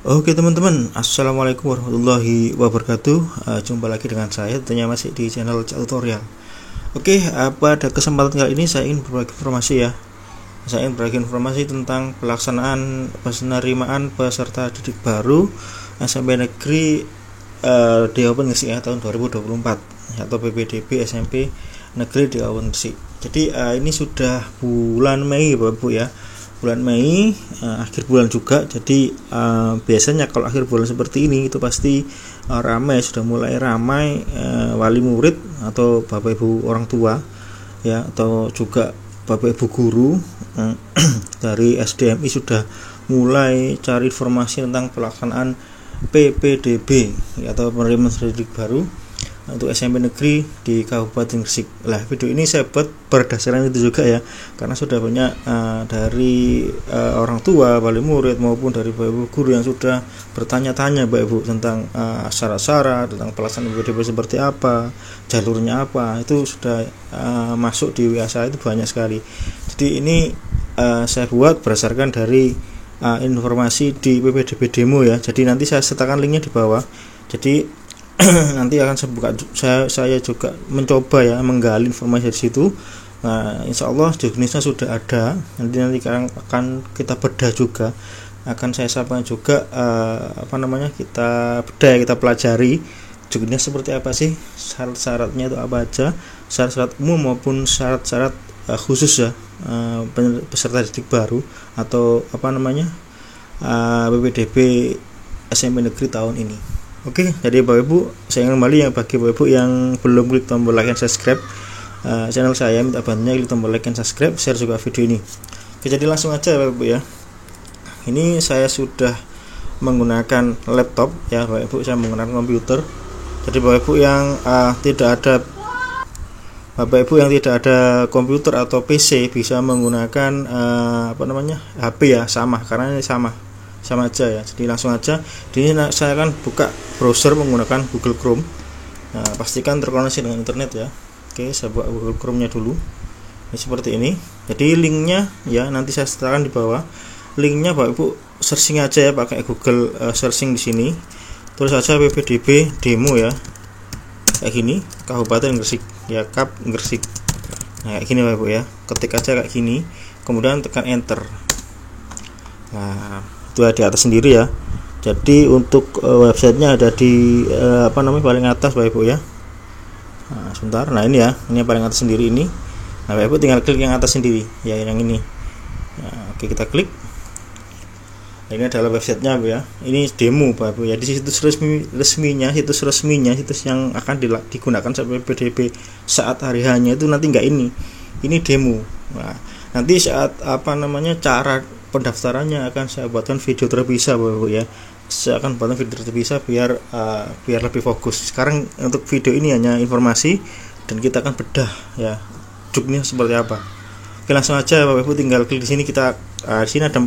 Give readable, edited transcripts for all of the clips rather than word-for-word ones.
Oke teman-teman, assalamualaikum warahmatullahi wabarakatuh. Jumpa lagi dengan saya, tentunya masih di channel Cak Tutorial. Oke, pada kesempatan kali ini saya ingin berbagi informasi ya. Saya ingin berbagi informasi tentang pelaksanaan penerimaan peserta didik baru SMP Negeri di Kabupaten Gresik ya, tahun 2024 atau PPDB SMP Negeri di Kabupaten Gresik. Jadi ini sudah bulan Mei Bapak Ibu ya. Bulan Mei, akhir bulan juga. Jadi biasanya kalau akhir bulan seperti ini itu pasti ramai, sudah mulai ramai wali murid atau Bapak Ibu orang tua ya, atau juga Bapak Ibu guru dari SDMI sudah mulai cari informasi tentang pelaksanaan PPDB ya, atau penerimaan didik baru untuk SMP Negeri di Kabupaten Gresik. Lah, video ini saya buat berdasarkan itu juga ya, karena sudah banyak dari orang tua, wali murid maupun dari Bapak Ibu guru yang sudah bertanya-tanya Bapak Ibu tentang syarat-syarat, tentang pelaksanaan PPDB seperti apa, jalurnya apa, itu sudah masuk di WA saya itu banyak sekali. Jadi ini saya buat berdasarkan dari informasi di PPDB demo ya. Jadi nanti saya sertakan linknya di bawah. Jadi nanti akan saya buka, saya juga mencoba ya menggali informasi dari situ. Nah, insya Allah jenisnya sudah ada. Nanti akan kita bedah juga. Akan saya sampaikan juga kita bedah, kita pelajari jenisnya seperti apa sih, syarat-syaratnya itu apa aja, syarat-syarat umum maupun syarat-syarat khusus ya, peserta didik baru atau PPDB SMP Negeri tahun ini. Oke, jadi Bapak Ibu, saya ingin kembali yang bagi Bapak Ibu yang belum klik tombol like dan subscribe channel saya, minta bantunya klik tombol like dan subscribe, share juga video ini. Oke, jadi langsung aja Bapak Ibu ya. Ini saya sudah menggunakan laptop ya Bapak Ibu, saya menggunakan komputer. Jadi Bapak Ibu yang tidak ada komputer atau PC bisa menggunakan HP ya, sama, karena ini sama aja ya. Jadi langsung aja. Di sini saya akan buka browser menggunakan Google Chrome. Nah, pastikan terkoneksi dengan internet ya. Oke, saya buka Google Chrome-nya dulu. Ini seperti ini. Jadi linknya ya nanti saya sertakan di bawah. Linknya Bapak Ibu searching aja ya, pakai Google searching di sini. Tulis saja PPDB demo ya. Kayak gini, Kabupaten Gresik ya, Kap Gresik. Nah, kayak gini Bapak Ibu ya. Ketik aja kayak gini, kemudian tekan enter. Nah, itu di atas sendiri ya. Jadi untuk websitenya ada di paling atas Bapak Ibu ya. Nah, sebentar. Nah, ini ya, ini paling atas sendiri ini. Nah, Bapak Ibu tinggal klik yang atas sendiri ya, yang ini. Nah, oke, kita klik. Nah, ini adalah websitenya Bu ya. Ini demo Bapak Ibu ya. Di situs resminya, situs yang akan digunakan saat PPDB saat hari hanya itu nanti enggak ini. Ini demo. Nah, nanti saat cara pendaftarannya akan saya buatkan video terpisah Bapak Ibu ya. Saya akan buatkan video terpisah biar lebih fokus. Sekarang untuk video ini hanya informasi dan kita akan bedah ya juknya seperti apa. Oke, langsung aja Bapak Ibu tinggal klik di sini. Kita di sini ada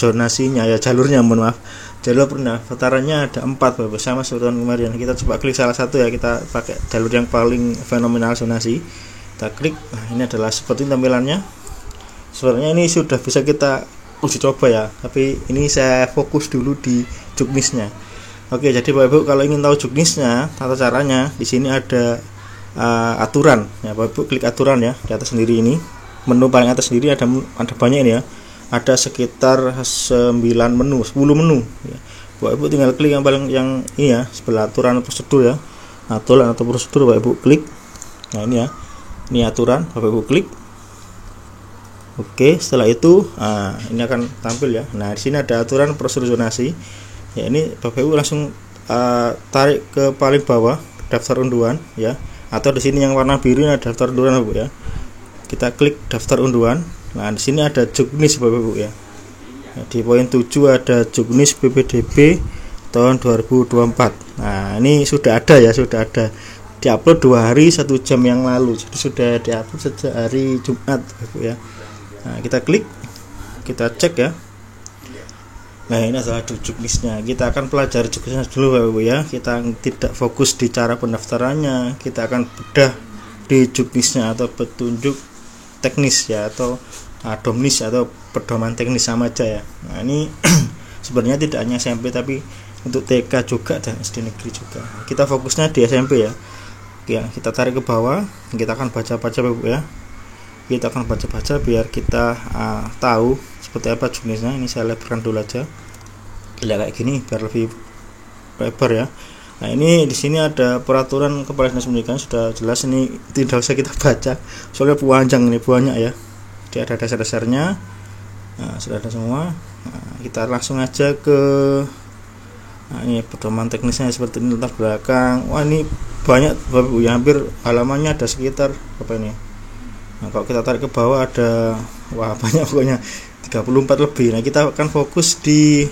zonasinya ya, jalurnya, mohon maaf. Jalur pendaftarannya ada 4 Bapak Ibu, sama seperti tahun kemarin. Kita coba klik salah satu ya, kita pakai jalur yang paling fenomenal zonasi. Kita klik. Nah, ini adalah seperti tampilannya. Sebenarnya ini sudah bisa kita uji coba ya, tapi ini saya fokus dulu di juknisnya. Oke, jadi Bapak Ibu kalau ingin tahu juknisnya, tata caranya, di sini ada aturan ya. Bapak Ibu klik aturan ya, di atas sendiri ini. Menu paling atas sendiri ada banyak ini ya. Ada sekitar 9 menu, 10 menu ya. Bapak Ibu tinggal klik yang ini ya, sebelah aturan prosedur ya. Aturan atau prosedur Bapak Ibu klik. Nah, ini ya. Ini aturan, Bapak Ibu klik. Oke, setelah itu ini akan tampil ya. Nah, di sini ada aturan prosedur zonasi. Ya, ini Bapak Ibu langsung tarik ke paling bawah daftar unduan ya. Atau di sini yang warna biru ini ada daftar unduan Bapak ya. Kita klik daftar unduan. Nah, di sini ada juknis Bapak Ibu ya. Nah, di poin 7 ada juknis PPDB tahun 2024. Nah, ini sudah ada ya, sudah ada. Diupload 2 hari 1 jam yang lalu. Jadi sudah diupload sejak hari Jumat Bapak Ibu ya. Nah, kita klik, kita cek ya. Nah, ini adalah juknisnya. Kita akan pelajari juknisnya dulu Bapak Ibu ya. Kita tidak fokus di cara pendaftarannya, kita akan bedah di juknisnya atau petunjuk teknis ya, atau domnis atau pedoman teknis sama aja ya. Nah, ini Sebenarnya tidak hanya SMP tapi untuk TK juga dan SD negeri juga. Kita fokusnya di SMP ya. Oke, kita tarik ke bawah, kita akan baca-baca Bapak ya. Kita akan baca-baca biar kita tahu seperti apa jenisnya. Ini saya lebarkan dulu aja. Kayak gini biar lebih lebar ya. Nah, ini di sini ada peraturan Kepala Dinas Pendidikan, sudah jelas, ini tidak usah kita baca soalnya panjang, ini banyak ya. Jadi ada dasar-dasarnya. Nah, sudah ada semua. Nah, kita langsung aja ke ini pedoman teknisnya seperti ini, latar belakang. Wah, ini banyak Bapak Ibu ya, hampir halamannya ada sekitar apa ini. Nah, kalau kita tarik ke bawah ada banyak pokoknya 34 lebih. Nah, kita akan fokus di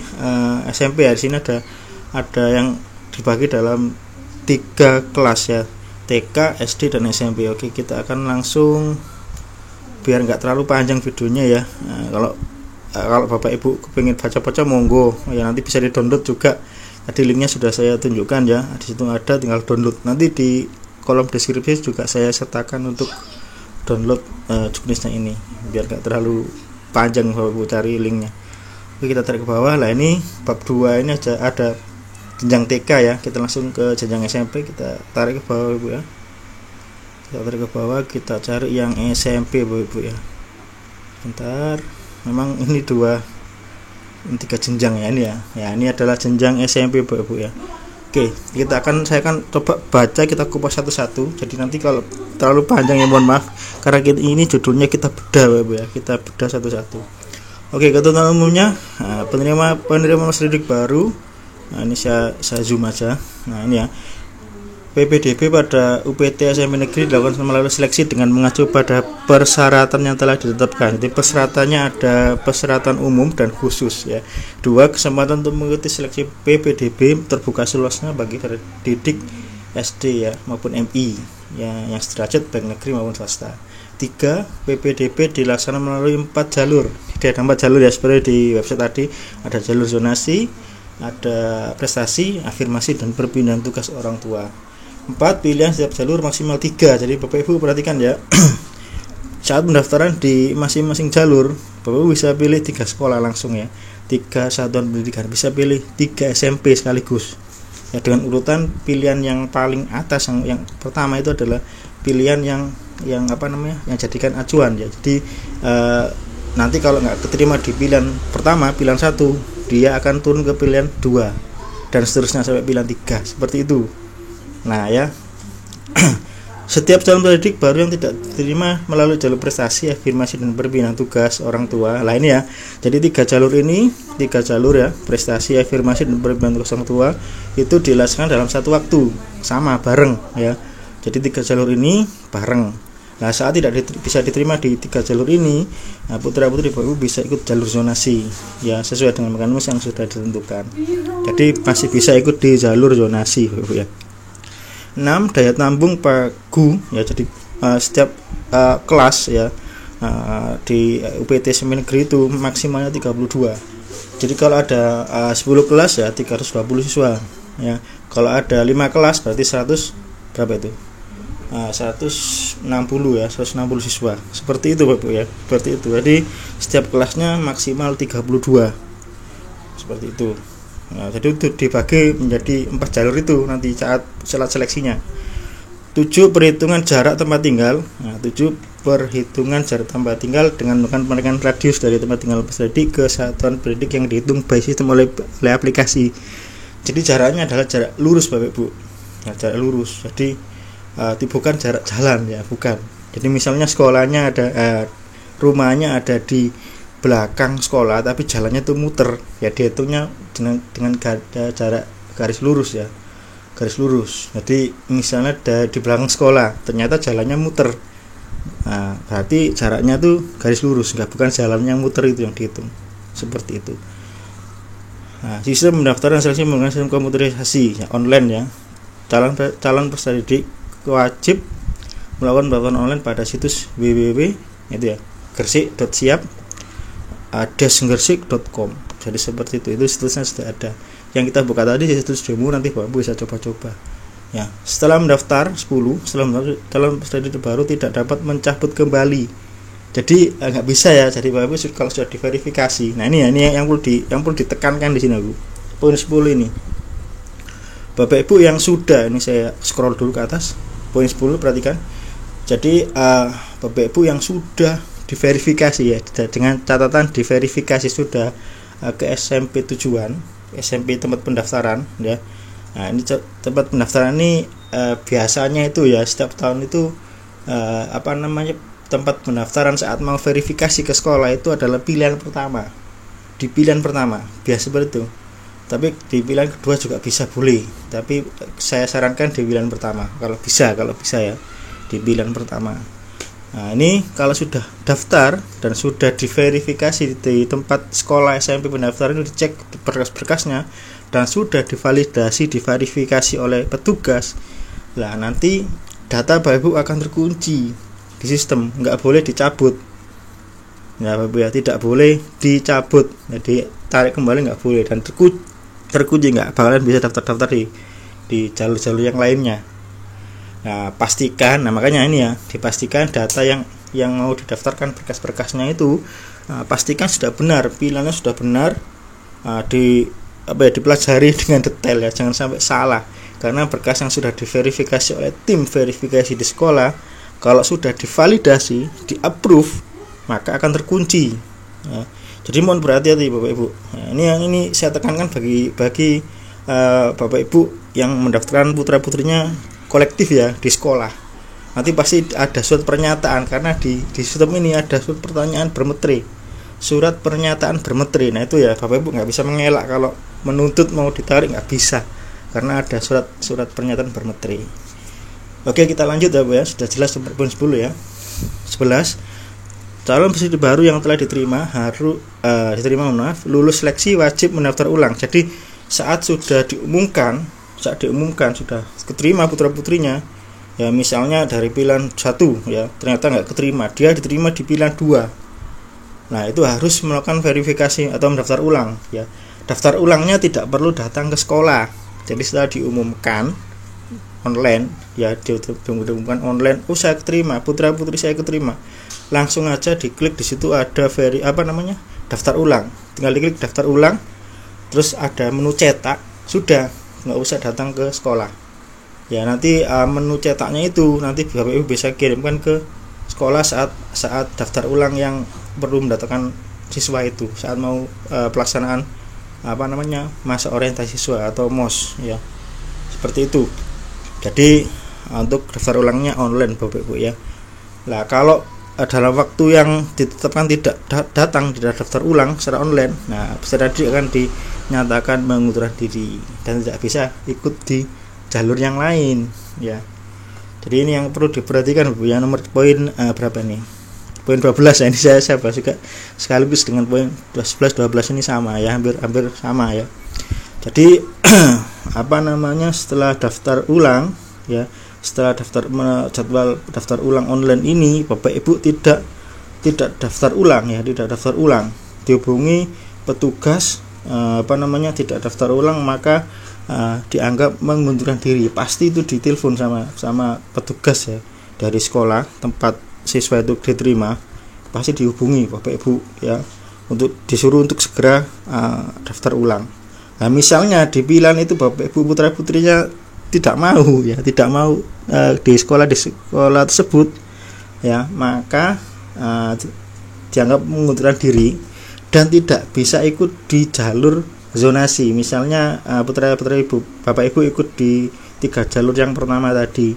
SMP ya. Di sini ada yang dibagi dalam 3 kelas ya, TK, SD dan SMP. Oke, kita akan langsung biar nggak terlalu panjang videonya ya. Nah, kalau Bapak Ibu kepingin baca-baca monggo ya, nanti bisa di-download juga. Tadi linknya sudah saya tunjukkan ya, di situ ada, tinggal download. Nanti di kolom deskripsi juga saya sertakan untuk download juknisnya ini biar nggak terlalu panjang Bapak Ibu cari linknya. Oke, kita tarik ke bawah. Lah, ini bab 2 ini ada jenjang TK ya. Kita langsung ke jenjang SMP, kita tarik ke bawah Ibu ya. Kita tarik ke bawah, kita cari yang SMP Bapak Ibu ya. Bentar, memang ini 3 jenjang ya ini ya. Ya, ini adalah jenjang SMP Bapak Ibu ya. Oke, saya akan coba baca, kita kupas satu-satu. Jadi nanti kalau terlalu panjang ya mohon maaf, karena ini judulnya kita bedah Bapak Ibu ya. Kita bedah satu-satu. Oke, ketentuan umumnya, penerima peserta didik baru. Nah, ini saya zoom aja. Nah, ini ya. PPDB pada UPT SMP negeri dilakukan melalui seleksi dengan mengacu pada persyaratan yang telah ditetapkan. Jadi persyaratannya ada persyaratan umum dan khusus ya. 2, kesempatan untuk mengikuti seleksi PPDB terbuka seluasnya bagi didik SD ya maupun MI ya, yang sederajat baik negeri maupun swasta. 3, PPDB dilaksanakan melalui 4 jalur. Jadi ada 4 jalur ya, seperti di website tadi. Ada jalur zonasi, ada prestasi, afirmasi, dan perpindahan tugas orang tua. 4, pilihan setiap jalur maksimal 3. Jadi Bapak Ibu perhatikan ya. Saat pendaftaran di masing-masing jalur, Bapak Ibu bisa pilih 3 sekolah langsung ya, 3 satuan pendidikan, bisa pilih 3 SMP sekaligus ya, dengan urutan pilihan yang paling atas. Yang pertama itu adalah pilihan yang jadikan acuan ya. Jadi nanti kalau nggak keterima di pilihan pertama, pilihan 1, dia akan turun ke pilihan 2 dan seterusnya sampai pilihan 3, seperti itu. Nah ya, setiap calon pendidik baru yang tidak diterima melalui jalur prestasi, afirmasi, dan perpindahan tugas orang tua. Lah, ini ya, jadi 3 jalur ini, 3 jalur ya, prestasi, afirmasi, dan perpindahan tugas orang tua itu dilaksanakan dalam satu waktu, sama, bareng ya. Jadi 3 jalur ini bareng. Nah, saat tidak bisa diterima di 3 jalur ini, putra-putri Bapak Ibu bisa ikut jalur zonasi ya, sesuai dengan mekanisme yang sudah ditentukan. Jadi masih bisa ikut di jalur zonasi Bapak Ibu ya. 6, daya tampung pagu ya. Jadi setiap kelas ya di UPT SMP negeri itu maksimalnya 32. Jadi kalau ada 10 kelas ya 320 siswa ya. Kalau ada 5 kelas berarti 100 berapa itu? 160 ya, 160 siswa. Seperti itu Bapak ya. Seperti itu. Jadi setiap kelasnya maksimal 32. Seperti itu. Nah, jadi itu dibagi menjadi 4 jalur itu nanti saat seleksinya. 7, perhitungan jarak tempat tinggal. Nah, 7, perhitungan jarak tempat tinggal dengan melakukan penarikan radius dari tempat tinggal peserta didik ke satuan pendidik yang dihitung by sistem oleh aplikasi. Jadi jaraknya adalah jarak lurus Bapak Ibu. Ya, jarak lurus. Jadi bukan jarak jalan ya, bukan. Jadi misalnya sekolahnya ada rumahnya ada di belakang sekolah tapi jalannya tuh muter ya, dihitungnya dengan jarak garis lurus ya, garis lurus. Jadi misalnya di belakang sekolah ternyata jalannya muter, nah, berarti jaraknya tuh garis lurus, bukan jalan yang muter itu yang dihitung, seperti itu. Nah, sistem pendaftaran seleksi menggunakan sistem komputerisasi ya, online ya. Calon peserta didik wajib melakukan pendaftaran online pada situs www itu ya, gersik.siap-gersik.com. Jadi seperti itu situsnya sudah ada. Yang kita buka tadi situs demo, nanti Bapak bisa coba-coba. Ya, setelah mendaftar 10, calon peserta didik baru tidak dapat mencabut kembali Jadi nggak bisa ya. Jadi Bapak Ibu kalau sudah diverifikasi. Nah ini ya, ini yang perlu ditekankan di sini Bu. Poin 10 ini. Bapak Ibu yang sudah, ini saya scroll dulu ke atas. Poin 10 perhatikan. Jadi Bapak Ibu yang sudah diverifikasi ya, dengan catatan diverifikasi sudah ke SMP tujuan, SMP tempat pendaftaran ya. Nah ini tempat pendaftaran ini biasanya itu ya setiap tahun itu tempat pendaftaran saat mau verifikasi ke sekolah itu adalah pilihan pertama. Di pilihan pertama biasa seperti itu. Tapi di pilihan kedua juga bisa boleh. Tapi saya sarankan di pilihan pertama kalau bisa ya di pilihan pertama. Nah ini kalau sudah daftar dan sudah diverifikasi di tempat sekolah SMP pendaftaran itu dicek berkas-berkasnya dan sudah diverifikasi oleh petugas. Nah nanti data Bapak Ibu akan terkunci di sistem, nggak boleh dicabut ya Bapak Ibu ya, tidak boleh dicabut, jadi tarik kembali nggak boleh, dan terkunci nggak bakalan bisa daftar di jalur-jalur yang lainnya. Nah pastikan, nah makanya ini ya dipastikan data yang mau didaftarkan berkas-berkasnya itu pastikan sudah benar, pilihannya sudah benar, dipelajari dengan detail ya, jangan sampai salah, karena berkas yang sudah diverifikasi oleh tim verifikasi di sekolah kalau sudah divalidasi, di-approve, maka akan terkunci. Ya. Jadi mohon berhati-hati Bapak Ibu. Nah, ini saya tekankan bagi Bapak Ibu yang mendaftarkan putra-putrinya kolektif ya di sekolah. Nanti pasti ada surat pernyataan, karena di sistem ini ada surat pertanyaan bermetri. Surat pernyataan bermetri. Nah itu ya Bapak Ibu nggak bisa mengelak kalau menuntut mau ditarik, nggak bisa, karena ada surat pernyataan bermetri. Oke, kita lanjut ya Bu ya. Sudah jelas poin 10 ya. 11. Calon peserta baru yang telah diterima lulus seleksi wajib mendaftar ulang. Jadi saat diumumkan sudah keterima putra-putrinya ya, misalnya dari pilihan 1 ya, ternyata nggak keterima, dia diterima di pilihan 2. Nah, itu harus melakukan verifikasi atau mendaftar ulang ya. Daftar ulangnya tidak perlu datang ke sekolah. Jadi setelah diumumkan online ya, diumumkan online, saya keterima, putra-putri saya keterima, langsung aja diklik di situ ada daftar ulang, tinggal diklik daftar ulang, terus ada menu cetak, sudah nggak usah datang ke sekolah ya. Nanti menu cetaknya itu nanti Bapak Ibu bisa kirimkan ke sekolah saat daftar ulang yang perlu mendatangkan siswa itu saat mau pelaksanaan masa orientasi siswa atau MOS ya, seperti itu. Jadi untuk daftar ulangnya online Bapak Ibu ya. Nah kalau dalam waktu yang ditetapkan tidak daftar ulang secara online, nah peserta didik akan dinyatakan mengundurkan diri dan tidak bisa ikut di jalur yang lain ya. Jadi ini yang perlu diperhatikan Bu. Yang nomor poin berapa nih? Poin 12 ya, ini saya bahas juga sekaligus dengan poin 11 12 ini sama ya, hampir sama ya. Jadi setelah daftar ulang ya, setelah jadwal daftar ulang online ini Bapak Ibu tidak daftar ulang ya, tidak daftar ulang, dihubungi petugas tidak daftar ulang, maka dianggap mengundurkan diri. Pasti itu ditelepon sama petugas ya dari sekolah tempat siswa itu diterima, pasti dihubungi Bapak Ibu ya, disuruh untuk segera daftar ulang. Nah misalnya di pilihan itu Bapak Ibu putra-putrinya tidak mau di sekolah tersebut ya, maka dianggap mengundurkan diri dan tidak bisa ikut di jalur zonasi. Misalnya putra-putri Bapak Ibu ikut di 3 jalur yang pertama tadi,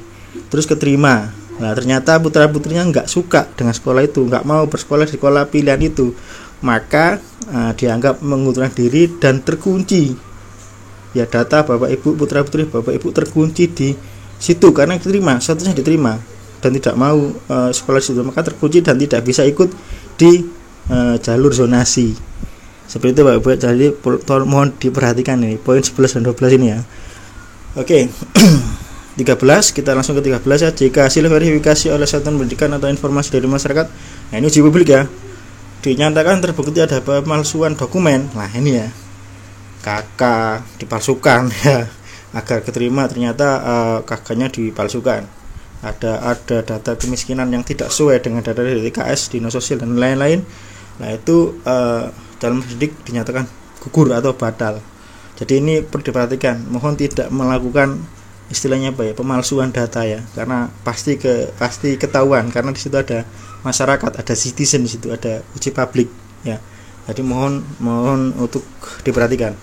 terus keterima. Nah ternyata putra-putrinya nggak suka dengan sekolah itu, nggak mau bersekolah di sekolah pilihan itu, maka dianggap mengundurkan diri dan terkunci ya, data Bapak Ibu putra-putri Bapak Ibu terkunci di situ karena statusnya diterima dan tidak mau sekolah di situ, maka terkunci dan tidak bisa ikut di jalur zonasi. Seperti itu Bapak Ibu. Jadi mohon diperhatikan ini poin 11 dan 12 ini ya. Oke. 13, kita langsung ke 13 ya. Jika hasil verifikasi oleh Satuan Pendidikan atau informasi dari masyarakat, nah ini uji publik ya, dinyatakan terbukti ada pemalsuan dokumen, nah ini ya, KK dipalsukan ya, agar keterima ternyata KK-nya dipalsukan. ada data kemiskinan yang tidak sesuai dengan data dari TKS, dinas sosial dan lain-lain. Nah itu calon pendidik dinyatakan gugur atau batal. Jadi ini perlu diperhatikan, mohon tidak melakukan istilahnya apa ya, pemalsuan data ya, karena pasti ketahuan, karena di situ ada masyarakat, ada citizen, di situ ada uji publik ya. Jadi mohon untuk diperhatikan.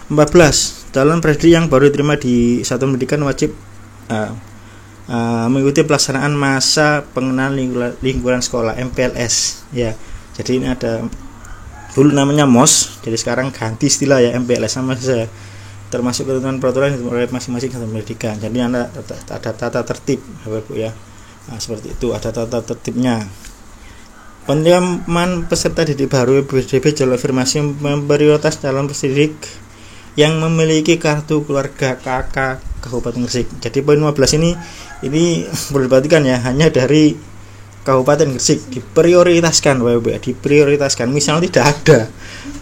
14. Calon pendidik yang baru diterima di satuan pendidikan wajib mengikuti pelaksanaan masa pengenalan lingkungan sekolah (MPLS) ya. Jadi ini ada dulu namanya MOS, jadi sekarang ganti istilah ya, MPLS sama saja, termasuk ketentuan peraturan oleh masing-masing satuan pendidikan. Jadi ada tata tertib Bapak Ibu ya. Nah, seperti itu, ada tata tertibnya. Penerimaan peserta didik baru PDB jalur afirmasi memprioritas calon pendidik yang memiliki kartu keluarga KK Kabupaten Gresik. Jadi poin 15 ini perlu diperhatikan ya, hanya dari Kabupaten Gresik diprioritaskan, diprioritaskan. Misalnya tidak ada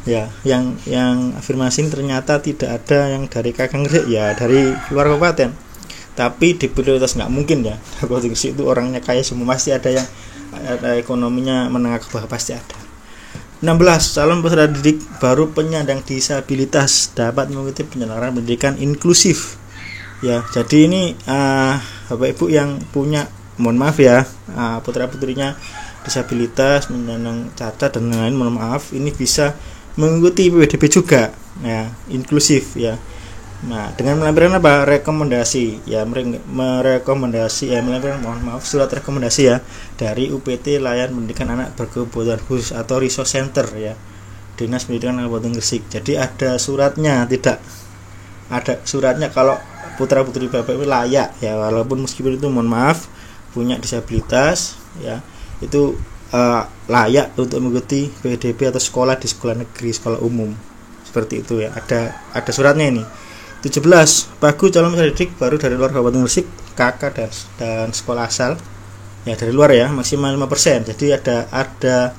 ya, yang afirmasi ini ternyata tidak ada yang dari KK Gresik ya, dari luar kabupaten, tapi diprioritas, nggak mungkin ya. Kabupaten Gresik itu orangnya kaya semua, pasti ada yang ada ekonominya menengah ke bawah, pasti ada. 16. Calon peserta didik baru penyandang disabilitas dapat mengikuti penyelenggaraan pendidikan inklusif ya. Jadi ini Bapak Ibu yang punya, mohon maaf ya, putra putrinya disabilitas, menyandang cacat dan lain-lain, mohon maaf, ini bisa mengikuti PDB juga ya, inklusif ya. Nah, dengan melampirkan apa? Rekomendasi ya, melampirkan surat rekomendasi ya dari UPT Layanan Pendidikan Anak Berkebutuhan Khusus atau Resource Center ya, Dinas Pendidikan Kabupaten Gresik. Jadi ada suratnya, tidak ada suratnya kalau putra putri Bapak Ibu layak ya, walaupun meskipun itu mohon maaf punya disabilitas ya, itu layak untuk mengikuti PDB atau sekolah di sekolah negeri, sekolah umum, seperti itu ya. Ada suratnya ini. 17. Bagi calon peserta didik baru dari luar Kabupaten Gresik, KK dan sekolah asal ya, dari luar ya, maksimal 5%. Jadi ada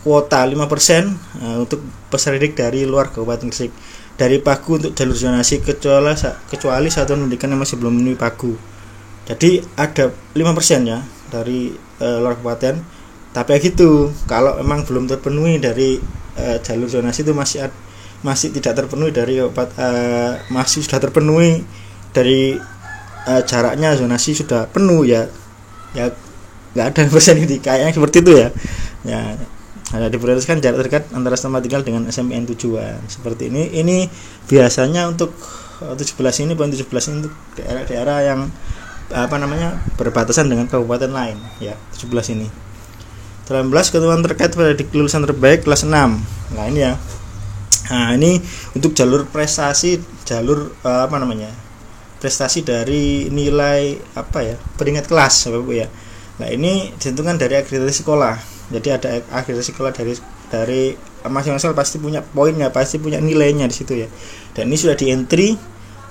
kuota 5% untuk peserta didik dari luar Kabupaten Gresik. Dari Pagu untuk jalur zonasi kecuali satuan pendidikan yang masih belum memenuhi Pagu. Jadi ada 5% ya dari luar kabupaten. Tapi ya gitu, kalau memang belum terpenuhi dari jalur zonasi itu masih tidak terpenuhi dari masih sudah terpenuhi dari jaraknya zonasi sudah penuh ya nggak ada persen ini, kayaknya seperti itu ya. Ada diprioritaskan jarak terdekat antara tempat tinggal dengan SMPN tujuan, seperti ini biasanya untuk 17 ini, poin 17 ini untuk daerah-daerah yang berbatasan dengan kabupaten lain ya. 17 ini. 18 ketentuan terkait pada lulusan terbaik kelas 6. Nah ini ya. Nah ini untuk jalur prestasi, prestasi dari nilai peringkat kelas Bapak Ibu ya. Nah ini ditentukan dari akreditasi sekolah. Jadi ada akreditasi sekolah dari masing-masing pasti punya poinnya, pasti punya nilainya di situ ya. Dan ini sudah di entry,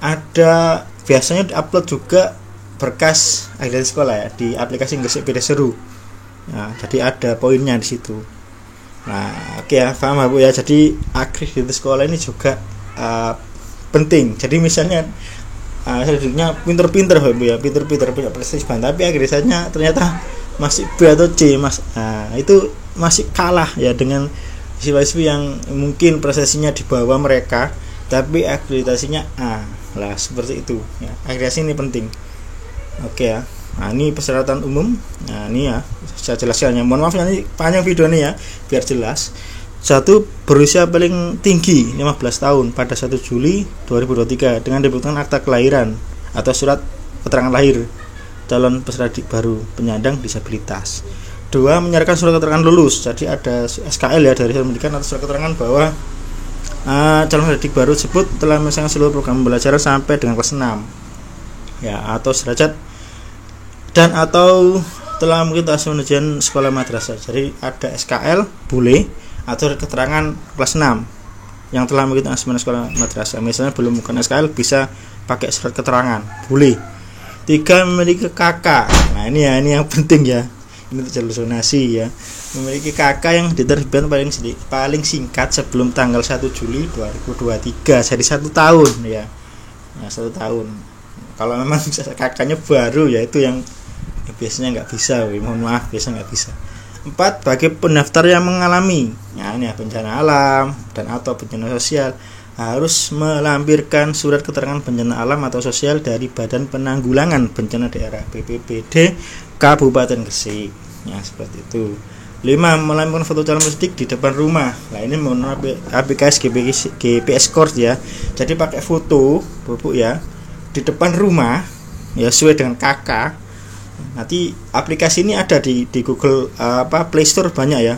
ada biasanya diupload juga berkas akreditasi sekolah ya di aplikasi Gresik Beda Seru. Nah, jadi ada poinnya di situ. Nah, oke ya, paham Bu ya. Jadi akreditasi sekolah ini juga penting. Jadi misalnya selanjutnya pinter-pinter Bu ya, pinter-pinter punya prestasi banget, tapi akreditasinya ternyata masih B atau C Mas. Nah, itu masih kalah ya dengan siswa-siswi yang mungkin prestasinya di bawah mereka tapi akreditasinya A. Lah, seperti itu ya. Akreditasi ini penting. Oke ya. Nah ini persyaratan umum. Nah ini ya saya jelaskannya. Mohon maaf nanti panjang video ini ya biar jelas. 1. Berusia paling tinggi 15 tahun pada 1 Juli 2023 dengan dibutuhkan akta kelahiran atau surat keterangan lahir calon peserta didik baru penyandang disabilitas. 2. Menyerahkan surat keterangan lulus. Jadi ada SKL ya dari satuan pendidikan atau surat keterangan bahwa calon peserta didik baru tersebut telah menyelesaikan seluruh program pembelajaran sampai dengan kelas 6 ya, atau sederajat dan atau telah mengikuti asesmen ujian sekolah madrasah. Jadi ada SKL boleh atau keterangan kelas 6 yang telah mengikuti asesmen sekolah madrasah. Misalnya belum bukan SKL bisa pakai surat keterangan boleh. 3. Memiliki KK. Nah ini yang penting ya. Ini jalur zonasi ya. Memiliki KK yang diterbitkan paling singkat sebelum tanggal 1 Juli 2023. Jadi 1 tahun ya. Nah 1 tahun. kalau memang kakaknya baru ya itu yang biasanya nggak bisa, mohon maaf biasanya nggak bisa. 4. Bagi pendaftar yang mengalami ini ya, bencana alam dan atau bencana sosial harus melampirkan surat keterangan bencana alam atau sosial dari Badan Penanggulangan Bencana Daerah BPBD Kabupaten Gresik. Ya, seperti itu. 5. Melampirkan foto calon peserta di depan rumah. Nah, ini menggunakan APKS GPS Course ya. Jadi pakai foto, Bu ya, di depan rumah ya sesuai dengan KK. Nanti aplikasi ini ada di Google Play Store banyak ya.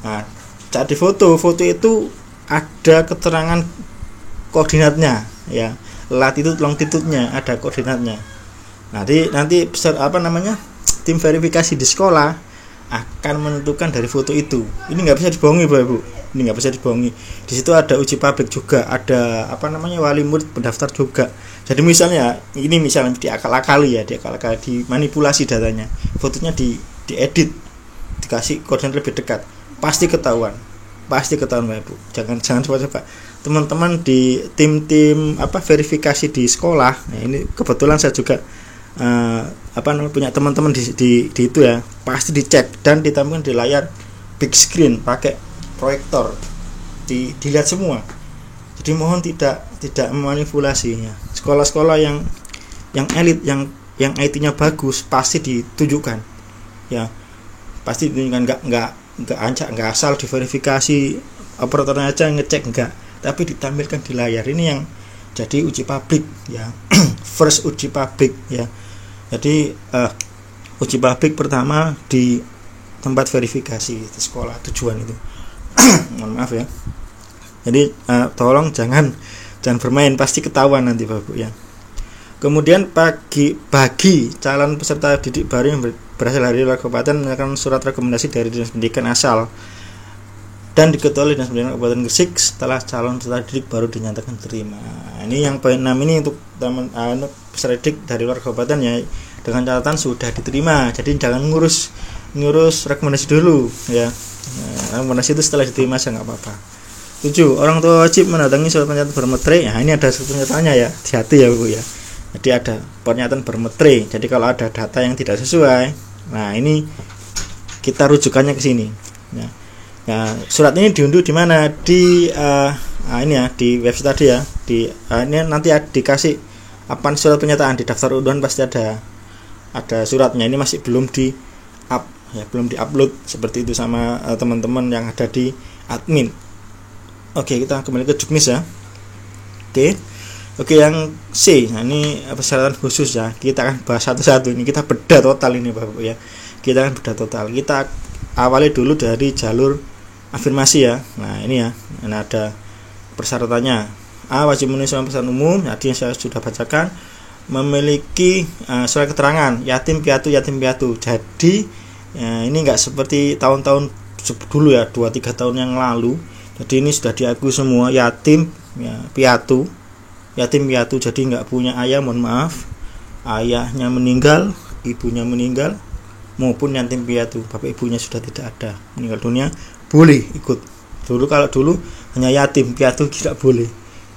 Nah, saat di foto itu ada keterangan koordinatnya ya, latitude longitude-nya ada koordinatnya. Nanti tim verifikasi di sekolah akan menentukan dari foto itu. Ini nggak bisa dibohongi Bapak Ibu. Ini nggak bisa dibohongi. Di situ ada uji publik juga, ada wali murid pendaftar juga. Jadi misalnya diakal-akali ya, dimanipulasi datanya. Fotonya diedit, dikasih koordinat lebih dekat. Pasti ketahuan Bapak Ibu. Jangan coba-coba. Teman-teman di tim verifikasi di sekolah. Nah, ini kebetulan saya juga punya teman-teman di itu ya, pasti dicek dan ditampilkan di layar big screen pakai proyektor, dilihat semua. Jadi mohon tidak memanipulasinya. Sekolah-sekolah yang elit, yang IT-nya bagus pasti ditunjukkan ya, pasti ditunjukkan, nggak asal diverifikasi operatornya aja ngecek, enggak, tapi ditampilkan di layar. Ini yang jadi uji publik ya. First uji publik ya. Jadi uji publik pertama di tempat verifikasi di sekolah tujuan itu. Mohon maaf ya. Jadi tolong jangan bermain, pasti ketahuan nanti Bapak ya. Kemudian bagi calon peserta didik baru yang berasal dari luar kabupaten menyerahkan surat rekomendasi dari Dinas Pendidikan asal dan diketuai Dinas Pendidikan Kabupaten Gresik setelah calon peserta didik baru dinyatakan terima. Ini yang poin 6 ini untuk peserta didik dari luar kabupaten ya, dengan catatan sudah diterima. Jadi jangan ngurus rekomendasi dulu ya. Rekomendasi itu setelah diterima saja nggak apa-apa. 7. Orang tua wajib mendatangi surat pernyataan bermetre. Nah, ini ada surat pernyataannya ya. Hati-hati ya Bu ya. Jadi ada pernyataan bermetre. Jadi kalau ada data yang tidak sesuai, nah ini kita rujukannya ke sini. Ya. Nah, surat ini diunduh di mana? Di ini ya, di website tadi ya. Ini nanti dikasih surat pernyataan di daftar unduhan pasti ada suratnya. Ini masih belum belum di-upload seperti itu sama teman-teman yang ada di admin. Oke, kita kembali ke Juknis ya. Oke, yang C. Nah, ini persyaratan khusus ya. Kita akan bahas satu-satu. Ini kita bedah total ini Bapak ya. Kita akan bedah total. Kita awali dulu dari jalur afirmasi ya. Nah, ini ya. Ini ada persyaratannya. A. Wajib memenuhi syarat peserta umum. Tadi yang saya sudah bacakan. Memiliki surat keterangan yatim piatu. Jadi ini enggak seperti tahun-tahun dulu ya, 2-3 tahun yang lalu. Jadi ini sudah diakui semua yatim ya, piatu, jadi nggak punya ayah, mohon maaf, ayahnya meninggal, ibunya meninggal, maupun yatim piatu, bapak ibunya sudah tidak ada, meninggal dunia, boleh ikut. Kalau dulu hanya yatim, piatu tidak boleh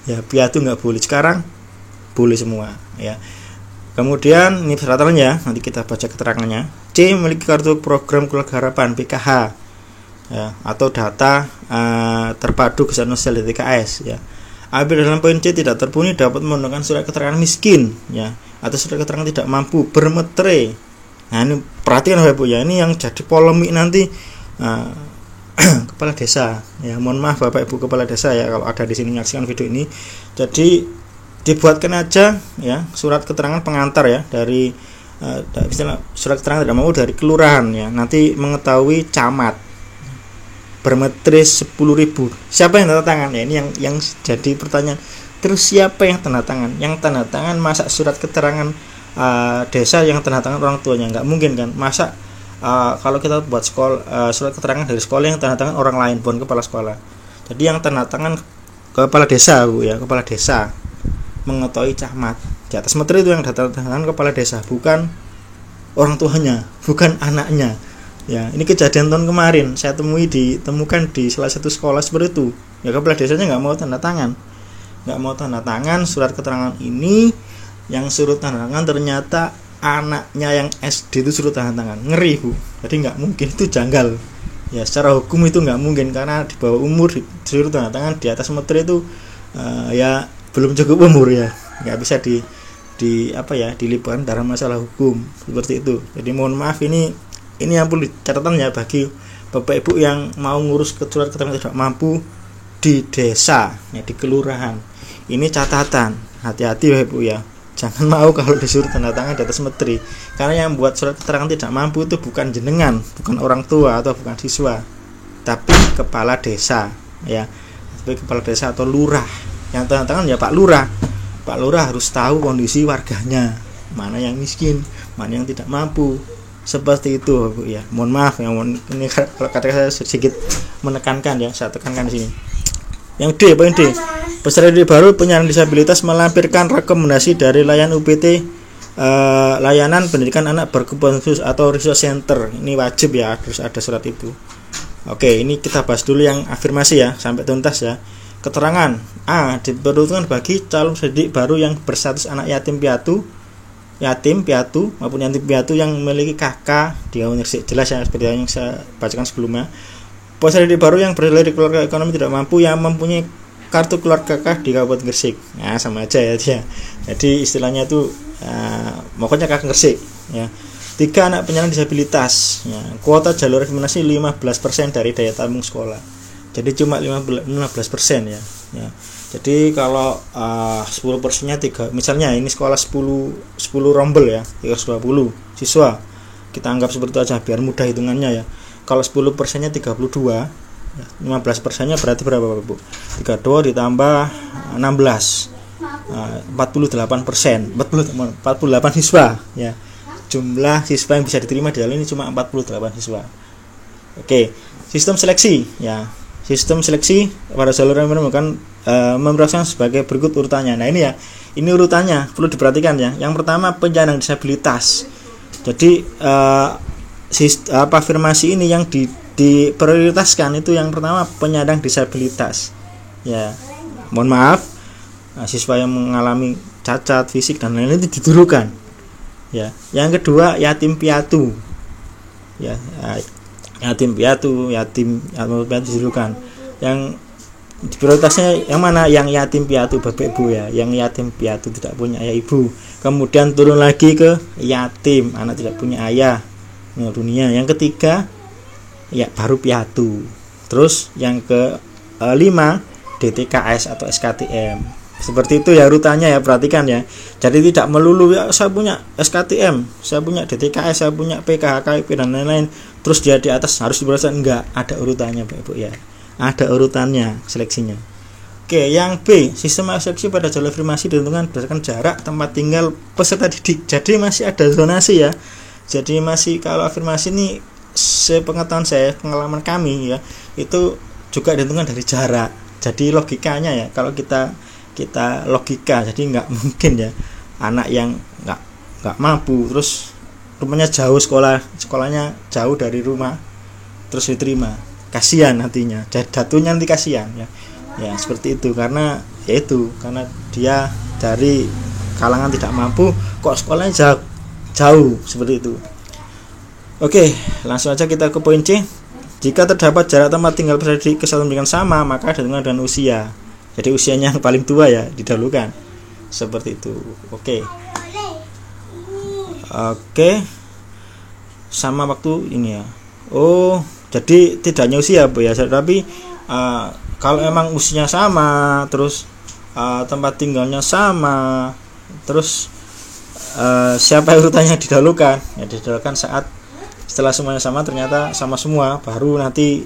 ya, piatu nggak boleh. Sekarang boleh semua ya. Kemudian ini persyaratannya, nanti kita baca keterangannya. C. Memiliki kartu program keluarga harapan PKH ya, atau data terpadu kesehatan sosial DTKS ya. Apabila dalam poin C tidak terpenuhi, dapat menggunakan surat keterangan miskin ya, atau surat keterangan tidak mampu bermetre. Nah, ini perhatikan Bapak ya, ini yang jadi polemik nanti kepala desa ya. Mohon maaf Bapak Ibu kepala desa ya kalau ada di sini menyaksikan video ini. Jadi dibuatkan aja ya surat keterangan pengantar ya dari surat keterangan tidak mampu dari kelurahan ya. Nanti mengetahui camat bermetre 10.000. Siapa yang tanda tangan ya? Ini yang jadi pertanyaan. Terus siapa yang tanda tangan? Yang tanda tangan masa surat keterangan desa yang tanda tangan orang tuanya? Nggak mungkin kan? Masa kalau kita buat surat keterangan dari sekolah yang tanda tangan orang lain, bukan kepala sekolah. Jadi yang tanda tangan kepala desa Bu ya, kepala desa mengetahui camat. Di atas metre itu yang tanda tangan kepala desa, bukan orang tuanya, bukan anaknya. Ya, ini kejadian tahun kemarin saya ditemukan di salah satu sekolah seperti itu. Ya, kepala desanya nggak mau tanda tangan surat keterangan ini yang suruh tanda tangan ternyata anaknya yang SD itu suruh tanda tangan. Ngeri Bu, jadi nggak mungkin, itu janggal ya, secara hukum itu nggak mungkin, karena di bawah umur disuruh tanda tangan, di atas meter itu ya belum cukup umur ya, nggak bisa dilibatkan dalam masalah hukum seperti itu. Jadi mohon maaf, ini yang perlu catatan ya bagi Bapak Ibu yang mau ngurus surat keterangan tidak mampu di desa ya, di kelurahan. Ini catatan, hati-hati Bapak Ibu ya, jangan mau kalau disuruh tanda tangan di atas metri, karena yang buat surat keterangan tidak mampu itu bukan jenengan, bukan orang tua atau bukan siswa, tapi kepala desa ya, tapi kepala desa atau lurah. Yang tanda tangan ya Pak Lurah. Pak Lurah harus tahu kondisi warganya, mana yang miskin, mana yang tidak mampu, seperti itu Bu ya. Mohon maaf ya, ini kalau kata saya sedikit menekankan ya, saya tekankan di sini. Yang D, poin D, peserta didik baru penyandang disabilitas melampirkan rekomendasi dari layanan UPT, layanan pendidikan anak berkebutuhan khusus atau resource center. Ini wajib ya, harus ada surat itu. Oke, ini kita bahas dulu yang afirmasi ya, sampai tuntas ya. Keterangan A, diperuntukkan bagi calon didik baru yang berstatus anak yatim piatu maupun yatim piatu yang memiliki kakak di universitas, jelas ya seperti yang saya bacakan sebelumnya. Peserta didik baru yang berasal dari keluarga ekonomi tidak mampu yang mempunyai kartu keluarga kakak di Kabupaten Gresik. Nah, sama aja ya dia. Jadi istilahnya itu pokoknya kakak Gresik ya. 3, anak penyandang disabilitas ya. Kuota jalur eksaminasi 15% dari daya tampung sekolah. Jadi cuma 15% ya. Jadi kalau 10%-nya 3, misalnya ini sekolah 10 rombel ya, 320 siswa. Kita anggap seperti itu aja biar mudah hitungannya ya. Kalau 10%-nya 32, 15%-nya berarti berapa Bu? 32 ditambah 16, 48%, 48 siswa ya. Jumlah siswa yang bisa diterima di dalam ini cuma 48 siswa. Oke, sistem seleksi ya. Sistem seleksi pada jalur yang menemukan memperlakukan sebagai berikut urutannya. Nah ini ya, ini urutannya perlu diperhatikan ya. Yang pertama penyandang disabilitas. Jadi afirmasi ini yang diprioritaskan itu yang pertama penyandang disabilitas. Ya, mohon maaf, siswa yang mengalami cacat fisik dan lain-lain itu didulukan. Ya, yang kedua yatim piatu. Ya, yatim piatu didulukan. Yang prioritasnya yang mana? Yang yatim piatu Bapak Ibu ya, yang yatim piatu tidak punya ayah ibu. Kemudian turun lagi ke yatim, anak tidak punya ayah meninggal dunia. Yang ketiga ya baru piatu. Terus yang ke-5 DTKS atau SKTM. Seperti itu ya urutannya ya, perhatikan ya. Jadi tidak melulu ya saya punya SKTM, saya punya DTKS, saya punya PK, KIP dan lain-lain, terus dia di atas harus diperhatikan. Enggak, ada urutannya Bapak Ibu ya. Ada urutannya seleksinya. Oke, yang B, sistem seleksi pada jalur afirmasi ditentukan berdasarkan jarak tempat tinggal peserta didik. Jadi masih ada zonasi ya. Jadi masih kalau afirmasi ini sepengetahuan saya, pengalaman kami ya, itu juga ditentukan dari jarak. Jadi logikanya ya, kalau kita logika, jadi nggak mungkin ya anak yang nggak mampu terus rumahnya jauh, sekolahnya jauh dari rumah terus diterima, kasihan nantinya, jatuhnya nanti kasihan ya seperti itu, karena dia dari kalangan tidak mampu kok sekolahnya jauh seperti itu. Oke, langsung aja kita ke poin C. Jika terdapat jarak tempat tinggal peserta didik kesatuan pendidikan sama, maka ditentukan dengan usia. Jadi usianya yang paling tua ya didahulukan. Seperti itu. Oke. Sama waktu ini ya. Oh, jadi tidak hanya usia Bu ya, tapi kalau emang usianya sama, terus tempat tinggalnya sama, terus siapa urutannya didahulukan? Ya didahulukan saat setelah semuanya sama, ternyata sama semua, baru nanti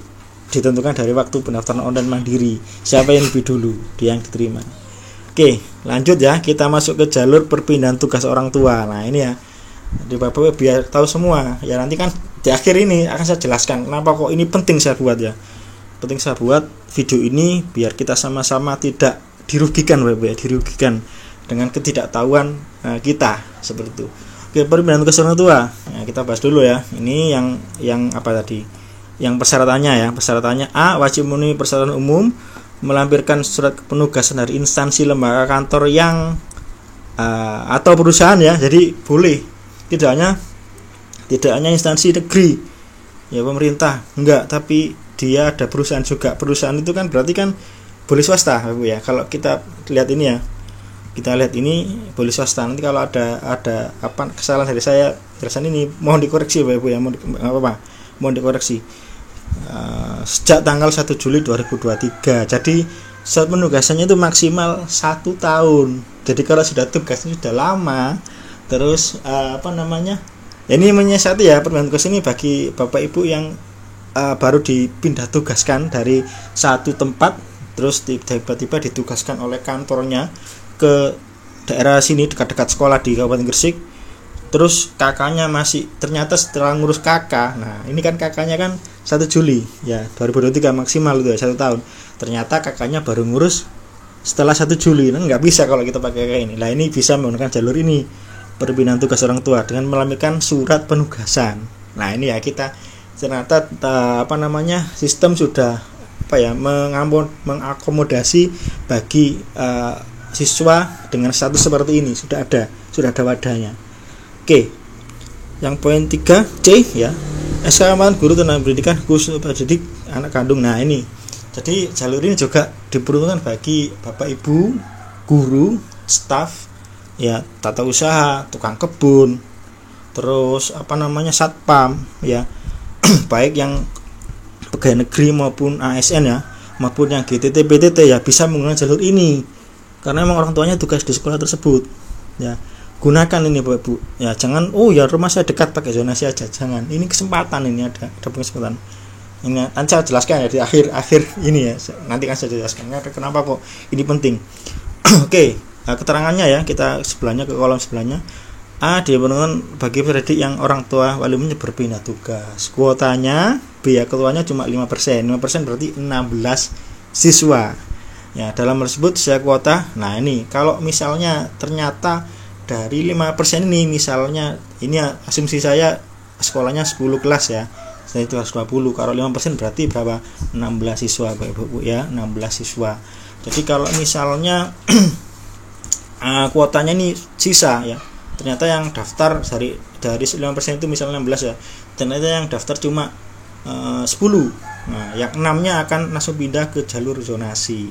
ditentukan dari waktu pendaftaran online mandiri siapa yang lebih dulu dia yang diterima. Oke, lanjut ya, kita masuk ke jalur perpindahan tugas orang tua. Nah ini ya, di Bapak biar tahu semua ya, nanti kan di akhir ini akan saya jelaskan kenapa kok ini penting saya buat ya. Penting saya buat video ini biar kita sama-sama tidak dirugikan Bapak ya, dirugikan dengan ketidaktahuan kita seperti itu. Oke, perpindahan tugas orang tua. Nah, kita bahas dulu ya. Ini yang apa tadi? Yang persyaratannya ya, persyaratannya A, wajib memenuhi persyaratan umum, melampirkan surat penugasan dari instansi lembaga kantor yang atau perusahaan ya. Jadi boleh, tidak hanya instansi negeri ya, pemerintah enggak, tapi dia ada perusahaan juga. Perusahaan itu kan berarti kan boleh swasta Bu ya. Kalau kita lihat ini ya, kita lihat ini boleh swasta. Nanti kalau ada apa kesalahan dari saya jelasan ini mohon dikoreksi Bu ya, mohon dikoreksi. Sejak tanggal 1 Juli 2023. Jadi saat penugasannya itu maksimal 1 tahun. Jadi kalau sudah tugasnya sudah lama, terus ini menyiasati ya, perpindahan tugas ini bagi Bapak Ibu yang baru dipindah tugaskan dari satu tempat, terus tiba-tiba ditugaskan oleh kantornya ke daerah sini dekat-dekat sekolah di Kabupaten Gresik. Terus kakaknya masih, ternyata setelah ngurus kakak, nah ini kan kakaknya kan 1 Juli ya 2023 maksimal itu ya 1 tahun. Ternyata kakaknya baru ngurus setelah 1 Juli. Nah nggak bisa kalau kita pakai kayak ini. Nah ini bisa menggunakan jalur ini, perpindahan tugas orang tua dengan melampirkan surat penugasan. Nah ini ya, kita ternyata sistem sudah mengakomodasi bagi siswa dengan status seperti ini, sudah ada wadahnya. Oke, yang poin 3C ya, SK guru tenaga pendidikan khusus pendidik anak kandung. Nah ini, jadi jalur ini juga diperuntukkan bagi Bapak Ibu guru, staf ya, tata usaha, tukang kebun, terus satpam ya, baik yang pegawai negeri maupun ASN ya, maupun yang GTT PTT ya, bisa menggunakan jalur ini karena memang orang tuanya tugas di sekolah tersebut ya. Gunakan ini Bapak Ibu ya, jangan ya rumah saya dekat pakai zonasi aja, jangan. Ini kesempatan, ini ada kesempatan. Ini nanti saya jelaskan ya di akhir ini ya, nanti kan saya jelaskan kenapa kok ini penting. Oke, keterangannya ya, kita sebelahnya ke kolom sebelahnya. A, diperuntukkan bagi pendidik yang orang tua wali murid berpindah tugas. Kuotanya B ya, ketuanya cuma 5%. 5% berarti 16 siswa. Ya, dalam tersebut saya kuota. Nah, ini kalau misalnya ternyata dari 5% ini, misalnya ini asumsi saya sekolahnya 10 kelas ya, saya itu harus 20. Kalau 5% berarti berapa? 16 siswa Bapak Ibu ya, 16 siswa. Jadi kalau misalnya kuotanya ini sisa ya, ternyata yang daftar dari 5% itu misalnya 16 ya, ternyata yang daftar cuma 10. Nah, yang 6-nya akan langsung pindah ke jalur zonasi.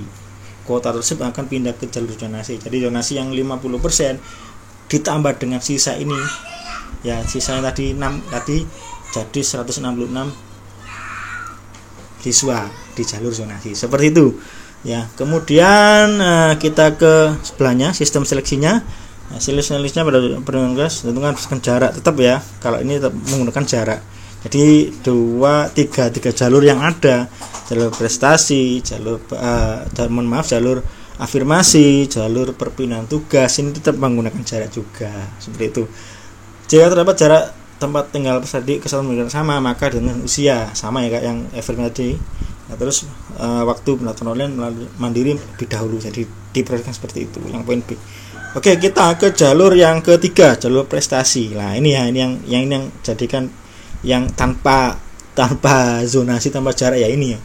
Kuota tersebut akan pindah ke jalur zonasi. Jadi zonasi yang 50% ditambah dengan sisa ini ya, sisanya tadi 6 tadi jadi 166 siswa di jalur zonasi, seperti itu ya. Kemudian kita ke sebelahnya, sistem seleksinya. Nah, seleksinya pada penugas tentukan berdasarkan jarak tetap ya, kalau ini tetap menggunakan jarak. Jadi 3 jalur yang ada, jalur prestasi, jalur afirmasi, jalur perpindahan tugas, ini tetap menggunakan jarak juga, seperti itu. Jika terdapat jarak tempat tinggal peserta didik kesalahan sama, maka dengan usia sama ya Kak yang afirmasi. Nah, terus waktu pendaftaran online mandiri lebih dahulu, jadi diprioritaskan seperti itu. Yang poin B. Oke, kita ke jalur yang ketiga, jalur prestasi. Nah ini ya, ini yang jadikan yang tanpa zonasi, tanpa jarak ya, ini ya.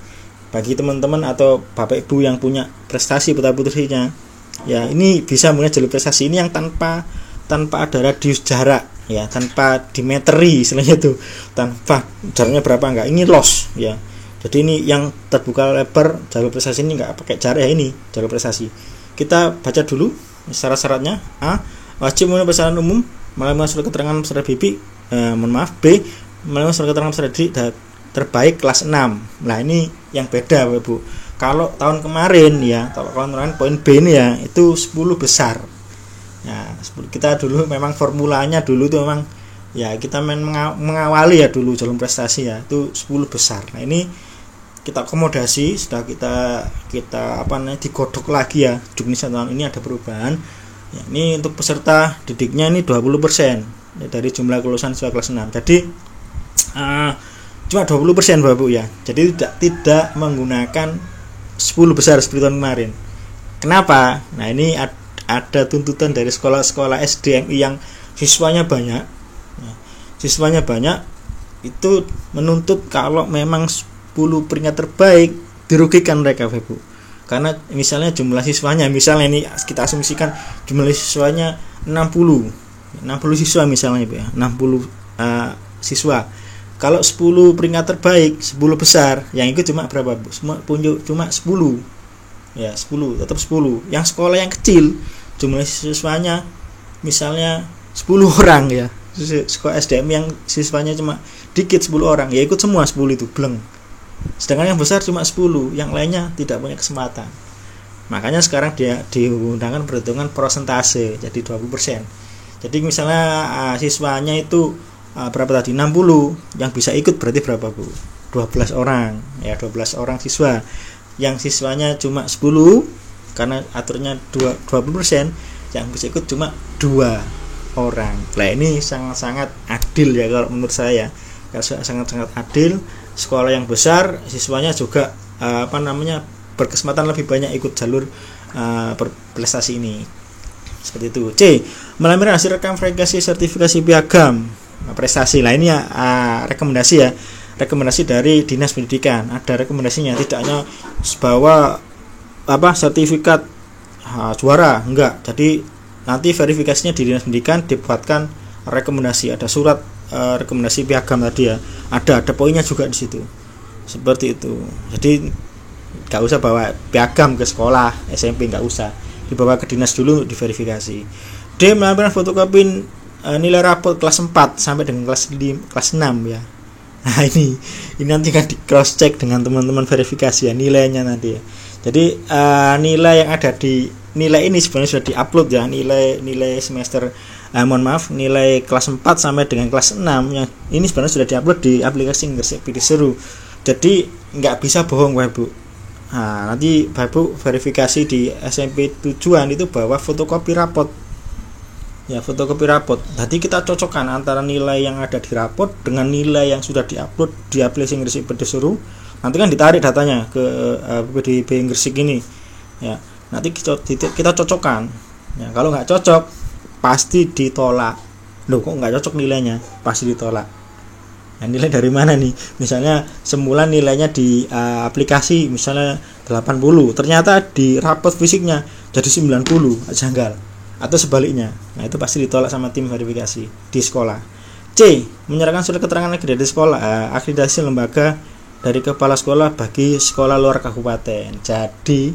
Bagi teman-teman atau Bapak Ibu yang punya prestasi putra-putrinya ya, ini bisa menggunakan jalur prestasi ini yang tanpa ada radius jarak ya, tanpa dimeteri istilahnya itu, tanpa jaraknya berapa enggak, ini los ya. Jadi ini yang terbuka lebar jalur prestasi ini enggak pakai jarak ya, ini jalur prestasi. Kita baca dulu syarat-syaratnya. A, wajib memenuhi persyarat umum melalui surat keterangan peserta didik B, melalui surat keterangan peserta didik terbaik kelas 6. Nah ini yang beda Bapak Ibu. Kalau tahun kemarin ya, kalau kemarin poin B ini ya, itu 10 besar. Ya, kita dulu memang formulanya dulu itu memang ya, kita mengawali ya dulu jalur prestasi ya, itu 10 besar. Nah ini kita akomodasi, sudah kita digodok lagi ya. Juknis tahun ini ada perubahan. Ya, ini untuk peserta didiknya ini 20% ya, dari jumlah kelulusan siswa kelas 6. Jadi cuma 20% Bapak Ibu ya. Jadi tidak menggunakan 10 besar seperti tahun kemarin. Kenapa? Nah ini ada tuntutan dari sekolah-sekolah SDMI yang siswanya banyak. Siswanya banyak itu menuntut kalau memang 10 peringkat terbaik dirugikan mereka Bapak Ibu. Karena misalnya jumlah siswanya, misalnya ini kita asumsikan jumlah siswanya 60 siswa misalnya ya, 60 siswa. Kalau 10 peringkat terbaik, 10 besar, yang ikut cuma berapa Bu? Cuma 10. Ya, 10, tetap 10. Yang sekolah yang kecil, jumlah siswanya misalnya 10 orang ya. Sekolah SDM yang siswanya cuma dikit 10 orang, ya ikut semua 10 itu, bleng. Sedangkan yang besar cuma 10, yang lainnya tidak punya kesempatan. Makanya sekarang dia diundangkan perhitungan persentase, jadi 20%. Jadi misalnya siswanya itu berapa tadi? 60, yang bisa ikut berarti berapa Bu? 12 orang. Ya, 12 orang siswa. Yang siswanya cuma 10, karena aturnya 20%, yang bisa ikut cuma 2 orang. Nah, ini sangat-sangat adil ya kalau menurut saya. Sangat-sangat adil. Sekolah yang besar siswanya juga berkesempatan lebih banyak ikut jalur berprestasi ini. Seperti itu. C. Melamar hasil rekam verifikasi sertifikasi piagam prestasi. Lah ini rekomendasi ya. Rekomendasi dari Dinas Pendidikan. Ada rekomendasinya, tidak hanya bahwa sertifikat juara, enggak. Jadi nanti verifikasinya di Dinas Pendidikan dibuatkan rekomendasi, ada surat rekomendasi piagam tadi ya. Ada poinnya juga di situ. Seperti itu. Jadi enggak usah bawa piagam ke sekolah SMP, enggak usah. Dibawa ke dinas dulu untuk diverifikasi. D. Melampirkan fotokopi nilai rapot kelas 4 sampai dengan kelas 6 ya. Nah, ini nanti kan di cross check dengan teman-teman verifikasi ya nilainya nanti ya. Jadi nilai yang ada di nilai ini sebenarnya sudah diupload ya, nilai semester nilai kelas 4 sampai dengan kelas 6 yang ini sebenarnya sudah diupload di aplikasi Gresik Pilih Seru. Jadi nggak bisa bohong Bapak Ibu. Nah, nanti Bapak Ibu verifikasi di SMP tujuan itu bawa fotokopi rapot. Ya, fotokopi rapot. Jadi kita cocokkan antara nilai yang ada di rapot dengan nilai yang sudah diupload di aplikasi Gresik Pilih Seru. Nanti kan ditarik datanya ke PDIP Gresik ini. Ya, nanti kita cocokkan. Ya, kalau nggak cocok pasti ditolak. Loh, kok nggak cocok nilainya? Pasti ditolak. Nah, nilai dari mana nih? Misalnya semula nilainya di aplikasi misalnya 80, ternyata di rapot fisiknya jadi 90, janggal. Atau sebaliknya. Nah, itu pasti ditolak sama tim verifikasi di sekolah. C. Menyerahkan surat keterangan akreditasi sekolah, akreditasi lembaga dari kepala sekolah bagi sekolah luar kabupaten. Jadi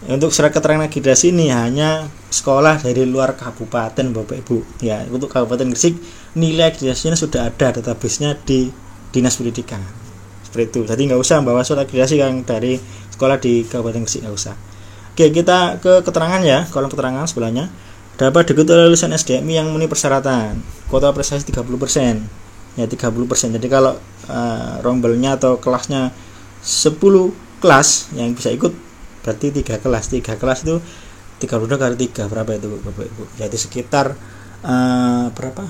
untuk surat keterangan akreditasi ini hanya sekolah dari luar kabupaten Bapak Ibu. Ya, untuk Kabupaten Gresik nilai akreditasinya sudah ada database-nya di Dinas Pendidikan. Seperti itu. Jadi nggak usah bawa surat akreditasi yang dari sekolah di Kabupaten Gresik, nggak usah. Oke, kita ke keterangan ya, kolom keterangan sebelahnya. Dapat diikuti oleh lulusan SDMI yang memenuhi persyaratan. Kuota prestasi 30%. Ya, 30%. Jadi kalau rombelnya atau kelasnya 10 kelas yang bisa ikut berarti 3 kelas. 3 kelas itu 32 kali 3 berapa itu Bapak Ibu? Jadi sekitar berapa?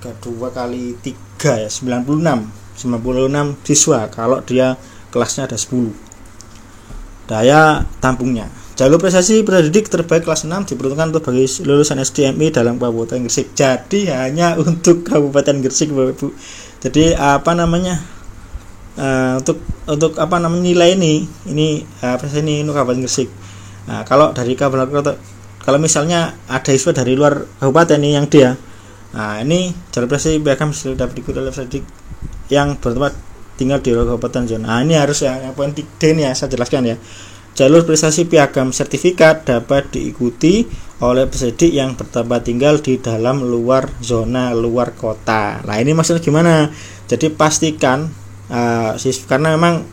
32 kali 3 ya, 96 siswa kalau dia kelasnya ada 10. Daya tampungnya. Jalur prestasi pendidik terbaik kelas 6 diperuntukkan untuk bagi lulusan SDMI dalam Kabupaten Gresik. Jadi hanya untuk Kabupaten Gresik Bapak Ibu. Jadi untuk nilai ini prestasi ini untuk Kabupaten Gresik. Nah, kalau dari kalau misalnya ada siswa dari luar kabupaten ini yang dia, nah ini jalur prestasi piagam sudah diikuti oleh pendidik yang bertempat tinggal di luar kabupaten zona. Nah, ini harus yang poin D nih ya, saya jelaskan ya. Jalur prestasi piagam sertifikat dapat diikuti oleh peserta yang bertempat tinggal di dalam luar zona luar kota. Nah, ini maksudnya gimana? Jadi pastikan karena memang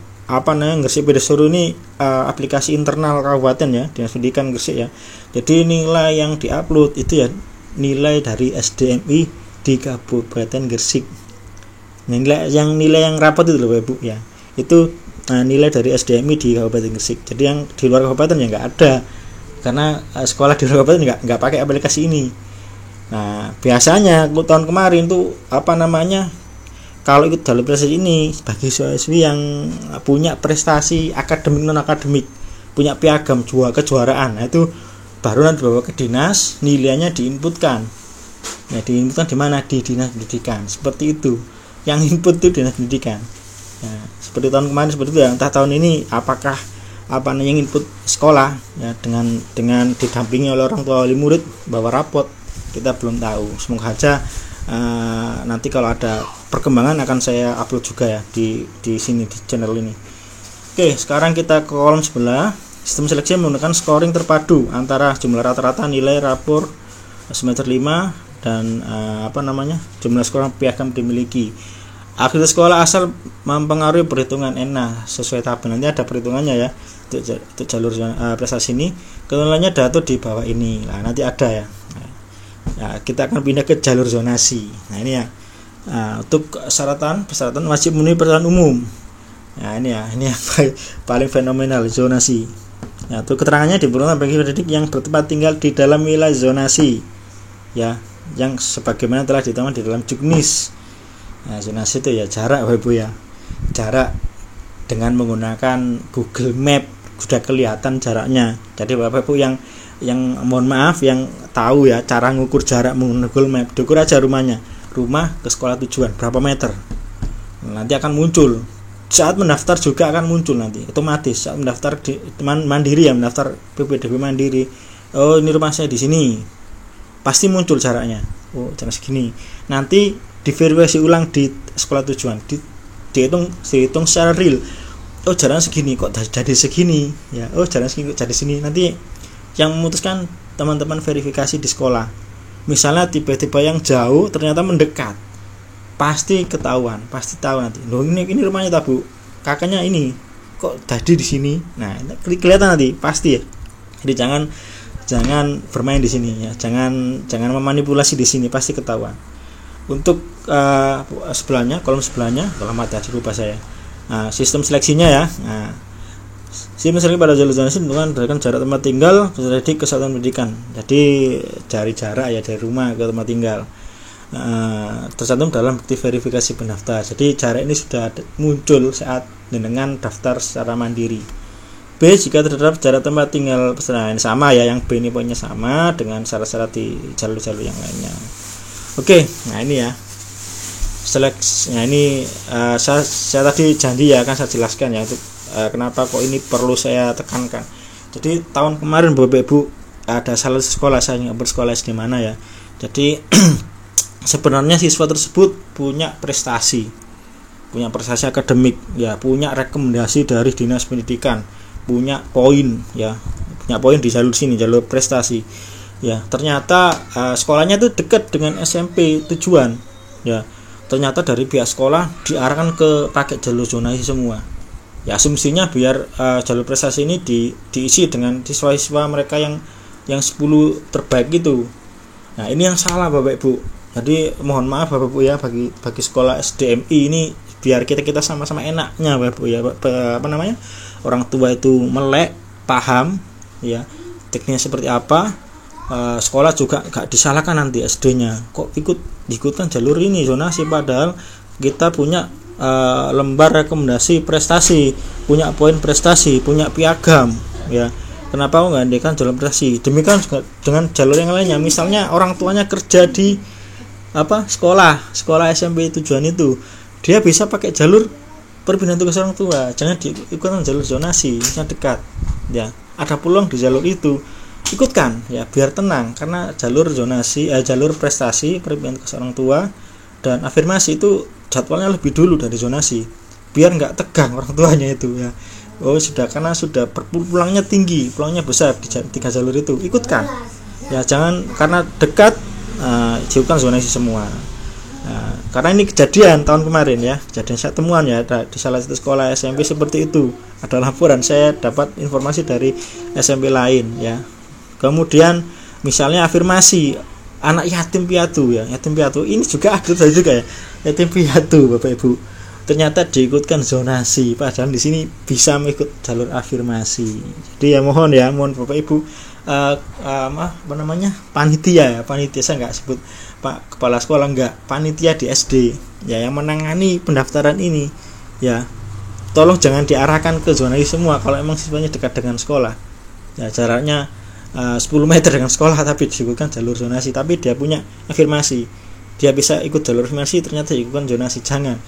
Gresik Pilih Seru ini aplikasi internal kabupaten ya, Dinas Pendidikan Gresik ya. Jadi nilai yang diupload itu ya nilai dari SDMI di Kabupaten Gresik. Nilai yang rapot itu loh Ibu ya. Itu nilai dari SDMI di Kabupaten Gresik. Jadi yang di luar kabupaten ya nggak ada. Karena sekolah di luar kabupaten nggak pakai aplikasi ini. Nah, biasanya tahun kemarin tuh kalau ikut jalur prestasi ini bagi siswa-siswi yang punya prestasi akademik non akademik, punya piagam kejuaraan, nah itu baru nanti dibawa ke dinas, nilainya diinputkan. Nah, diinputkan di mana? Di Dinas Pendidikan. Seperti itu. Yang input itu Dinas Pendidikan. Nah, seperti tahun kemarin seperti itu ya. Entah tahun ini apakah yang input sekolah ya, dengan didampingi oleh orang tua wali murid bawa rapot, kita belum tahu. Semoga saja nanti kalau ada perkembangan akan saya upload juga ya di sini di channel ini. Oke, sekarang kita ke kolom sebelah. Sistem seleksi menggunakan scoring terpadu antara jumlah rata-rata nilai rapor semester 5 dan jumlah skor piagam dimiliki. Aktivitas sekolah asal mempengaruhi perhitungan ENA sesuai tabel. Nanti ada perhitungannya ya untuk jalur prestasi ini. Ketentuannya diatur di bawah ini. Nah, nanti ada ya. Nah, kita akan pindah ke jalur zonasi. Nah, ini ya. Untuk persyaratan wajib memenuhi persyaratan umum. Nah, ini yang paling fenomenal, zonasi. Nah, untuk keterangannya diperlukan bagi pendidik yang bertempat tinggal di dalam wilayah zonasi. Ya, yang sebagaimana telah ditentukan di dalam juknis. Nah, zonasi itu ya jarak Bapak Ibu ya. Jarak dengan menggunakan Google Map sudah kelihatan jaraknya. Jadi Bapak Ibu yang mohon maaf yang tahu ya cara mengukur jarak menggunakan Google Map, diukur aja rumah ke sekolah tujuan berapa meter. Nanti akan muncul. Saat mendaftar juga akan muncul nanti otomatis saat mendaftar di mandiri ya, mendaftar PPDB mandiri. Oh, ini rumah saya di sini. Pasti muncul jaraknya. Oh, jarak segini. Nanti diverifikasi ulang di sekolah tujuan, dihitung secara real. Oh, jaraknya segini kok jadi segini ya. Oh, jaraknya segini kok jadi sini. Nanti yang memutuskan teman-teman verifikasi di sekolah. Misalnya tiba-tiba yang jauh ternyata mendekat, pasti ketahuan, pasti tahu nanti. Loh, ini rumahnya tak Bu, kakaknya ini kok tadi di sini. Nah, kelihatan nanti pasti ya. Jadi jangan bermain di sini ya, jangan memanipulasi di sini, pasti ketahuan. Untuk kolom sebelahnya, kalau mata lupa saya. Nah, sistem seleksinya ya. Nah, sistem seleksi pada jalur zonasi menentukan berdasarkan jarak tempat tinggal peserta didik ke satuan pendidikan. Jadi dari jarak ya, dari rumah ke tempat tinggal. Tercantum dalam bukti verifikasi pendaftar. Jadi jarak ini sudah muncul saat dengan daftar secara mandiri. B, jika terdapat jarak tempat tinggal peserta sama ya, yang B ini poinnya sama dengan syarat-syarat di jalur-jalur yang lainnya. Oke, nah ini ya seleksi. Nah ini saya tadi janji ya akan saya jelaskan ya untuk kenapa kok ini perlu saya tekankan. Jadi tahun kemarin Bapak Ibu ada salah sekolah saya yang bersekolah di mana ya. Jadi sebenarnya siswa tersebut punya prestasi akademik ya, punya rekomendasi dari dinas pendidikan, punya poin di jalur sini, jalur prestasi ya. Ternyata sekolahnya itu dekat dengan SMP tujuan ya. Ternyata dari pihak sekolah diarahkan ke pakai jalur zonasi semua ya. Asumsinya biar jalur prestasi ini diisi dengan siswa-siswa mereka yang 10 terbaik itu. Nah, ini yang salah Bapak Ibu. Jadi mohon maaf Bapak Ibu ya, bagi sekolah SDMI ini biar kita sama-sama enaknya Bapak Ibu ya. Orang tua itu melek, paham ya tekniknya seperti apa. Sekolah juga gak disalahkan nanti SD-nya kok ikutkan jalur ini zonasi, padahal kita punya lembar rekomendasi prestasi, punya poin prestasi, punya piagam ya. Kenapa kok nggak jalur prestasi? Demikian juga dengan jalur yang lainnya. Misalnya orang tuanya kerja di sekolah SMP tujuan itu, dia bisa pakai jalur perpindahan tugas orang tua, jangan diikutkan jalur zonasi yang dekat ya. Ada peluang di jalur itu, ikutkan ya biar tenang, karena jalur zonasi jalur prestasi perpindahan tugas orang tua dan afirmasi itu jadwalnya lebih dulu dari zonasi, biar nggak tegang orang tuanya itu ya. Oh karena sudah pulangnya tinggi, pulangnya besar di 3 jalur itu, ikutkan ya, jangan karena dekat ikutkan zonasi semua. Karena ini kejadian tahun kemarin ya, kejadian saya temuan ya di salah satu sekolah SMP seperti itu. Ada laporan, saya dapat informasi dari SMP lain ya. Kemudian misalnya afirmasi anak yatim piatu ya, yatim piatu ini juga ada juga ya, yatim piatu Bapak Ibu. Ternyata diikutkan zonasi, padahal di sini bisa mengikut jalur afirmasi. Jadi ya mohon Bapak Ibu panitia saya nggak sebut Pak Kepala Sekolah, enggak, panitia di SD ya yang menangani pendaftaran ini ya, tolong jangan diarahkan ke zonasi semua. Kalau emang siswanya dekat dengan sekolah ya, jaraknya 10 meter dengan sekolah tapi diikutkan jalur zonasi, tapi dia punya afirmasi, dia bisa ikut jalur afirmasi, ternyata ikutkan zonasi. Jangan,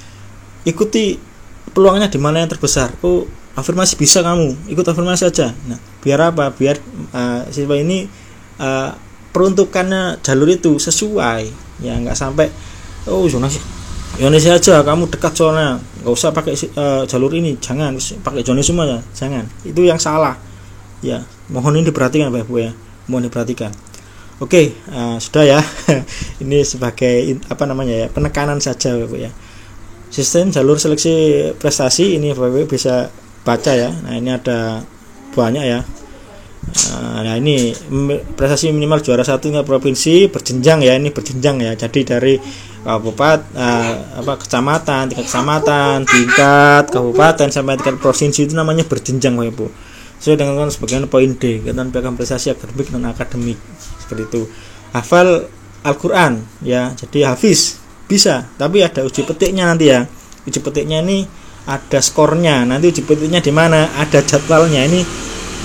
ikuti peluangnya di mana yang terbesar. Oh afirmasi bisa, kamu ikut afirmasi aja. Nah, biar apa? Biar siswa ini peruntukannya jalur itu sesuai, ya nggak sampai zonasi aja, kamu dekat zona, nggak usah pakai jalur ini, jangan pakai zona semua ya, jangan, itu yang salah ya. Mohon ini diperhatikan Bapak Ibu ya, mohon diperhatikan. Oke, sudah ya. Ini sebagai penekanan saja Bapak Ibu ya. Sistem jalur seleksi prestasi ini Bapak Ibu bisa baca ya. Nah, ini ada banyak ya. Nah, ini prestasi minimal juara 1 tingkat provinsi berjenjang ya, ini berjenjang ya. Jadi dari kecamatan, tingkat kecamatan, tingkat kabupaten sampai tingkat provinsi itu namanya berjenjang Bapak Ibu. Sesuai dengan sebagian poin D, ketentuan piagam prestasi akademik dan akademik seperti itu. Hafal Al-Qur'an ya, jadi hafiz bisa, tapi ada uji petiknya nanti ya. Uji petiknya ini ada skornya. Nanti uji petiknya di mana? Ada jadwalnya. Ini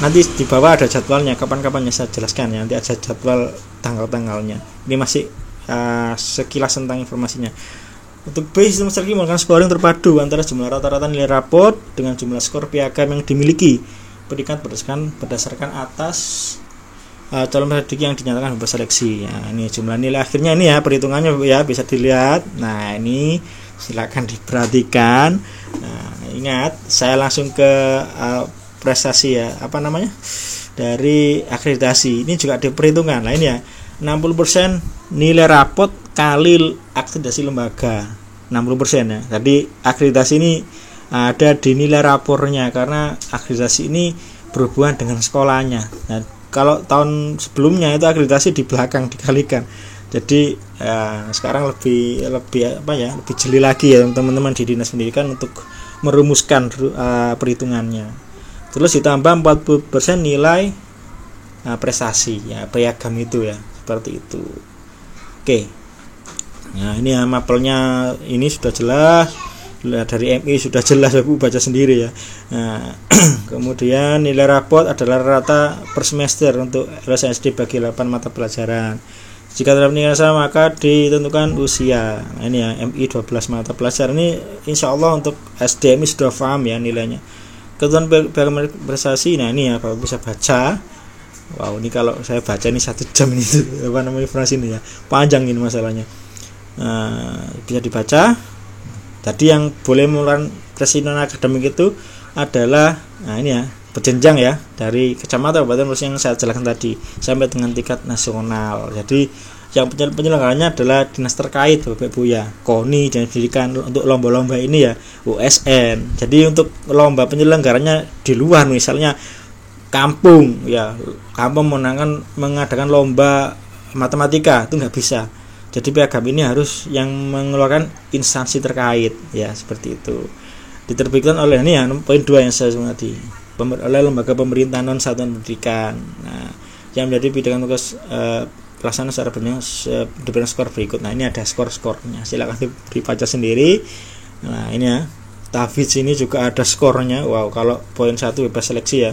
nanti di bawah ada jadwalnya. Kapan-kapan saya jelaskan ya. Nanti ada jadwal tanggal-tanggalnya. Ini masih sekilas tentang informasinya. Untuk B, sistem strategi melakukan scoring terpadu antara jumlah rata-rata nilai raport dengan jumlah skor piagam yang dimiliki, berikan berdasarkan atas calon peserta yang dinyatakan bebas seleksi. Ya, ini jumlah nilai akhirnya ini ya, perhitungannya ya bisa dilihat. Nah, ini silakan diperhatikan. Nah, ingat saya langsung ke prestasi ya, dari akreditasi. Ini juga diperhitungkan. Nah, ini ya 60% nilai rapot kali akreditasi lembaga, 60% ya. Jadi akreditasi ini ada di nilai rapornya, karena akreditasi ini berhubungan dengan sekolahnya. Nah, kalau tahun sebelumnya itu akreditasi di belakang dikalikan. Jadi sekarang lebih jeli lagi ya teman-teman di Dinas Pendidikan untuk merumuskan perhitungannya. Terus ditambah 40% nilai prestasi ya, piagam itu ya, seperti itu. Oke. Nah, ini ya mapelnya ini sudah jelas. Dari MI sudah jelas, Ibu baca sendiri ya. Nah, kemudian nilai raport adalah rata per semester untuk LSD bagi 8 mata pelajaran. Jika dalam nilai sama maka ditentukan usia. Nah, ini ya MI 12 mata pelajaran. Ini insya Allah untuk SDMI sudah paham ya nilainya. Ketentuan piagam prestasi. Nah, ini ya Bapak bisa baca. Wow, ini kalau saya baca ini 1 jam ini informasi ini ya. Panjang ini masalahnya. Bisa dibaca. Tadi yang boleh melakukan prestasi non akademik itu adalah ini ya, berjenjang ya, dari kecamatan kabupaten yang saya jelaskan tadi sampai dengan tingkat nasional. Jadi yang penyelenggaranya adalah dinas terkait Bapak Ibu ya, KONI dan pendidikan. Untuk lomba-lomba ini ya USN. Jadi untuk lomba penyelenggaranya di luar, misalnya kampung mengadakan lomba matematika, itu nggak bisa. Jadi piagam ini harus yang mengeluarkan instansi terkait ya, seperti itu. Diterbitkan oleh ini ya poin 2 yang saya sebut tadi, oleh lembaga pemerintahan non satuan pendidikan. Nah, yang menjadi bidang tugas pelaksanaan secara benar diberikan skor berikut. Nah, ini ada skor-skornya, silakan dibaca sendiri. Nah, ini ya tahfidz ini juga ada skornya. Wow, kalau poin 1 bebas seleksi ya,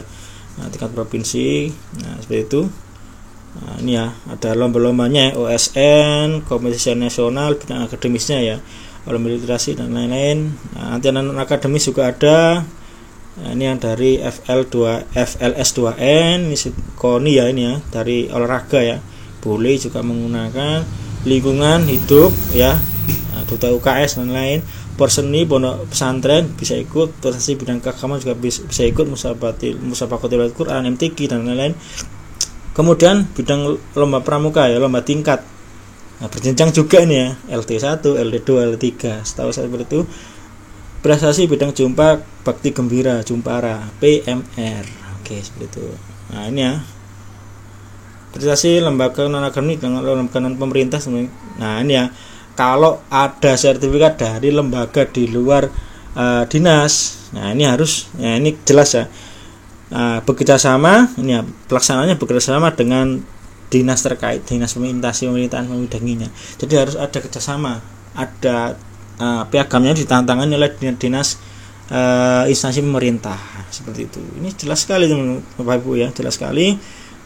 tingkat provinsi. Nah, seperti itu. Nah, ini ya ada lomba-lombanya OSN, kompetisi nasional, bidang akademisnya ya, lomba literasi dan lain-lain. Nah, nanti anak akademis juga ada. Nah, ini yang dari FLS2N, ini KONI ya, ini ya dari olahraga ya, boleh juga menggunakan lingkungan hidup ya, duta UKS dan lain. Perseni pondok pesantren bisa ikut, prestasi bidang keagamaan juga bisa ikut, musabaqatul Al-Qur'an, MTQ dan lain-lain. Kemudian bidang lomba pramuka ya, lomba tingkat. Nah, berjenjang juga ini ya, LT1, LD2, LD3. Setahu saya seperti itu. Prestasi bidang jumpa bakti gembira, jumpara, PMR. Oke, seperti itu. Nah, ini ya. Prestasi lembaga non akademik dengan lembaga non pemerintah. Nah, ini ya. Kalau ada sertifikat dari lembaga di luar dinas, nah ini harus, ya ini jelas ya. Bekerja sama, ini ya, pelaksanaannya bekerja sama dengan dinas terkait, dinas pemerintahan membidanginya. Jadi harus ada kerjasama, ada piagamnya ditantangkan oleh dinas instansi pemerintah, seperti itu. Ini jelas sekali teman Bapak Ibu ya, jelas sekali.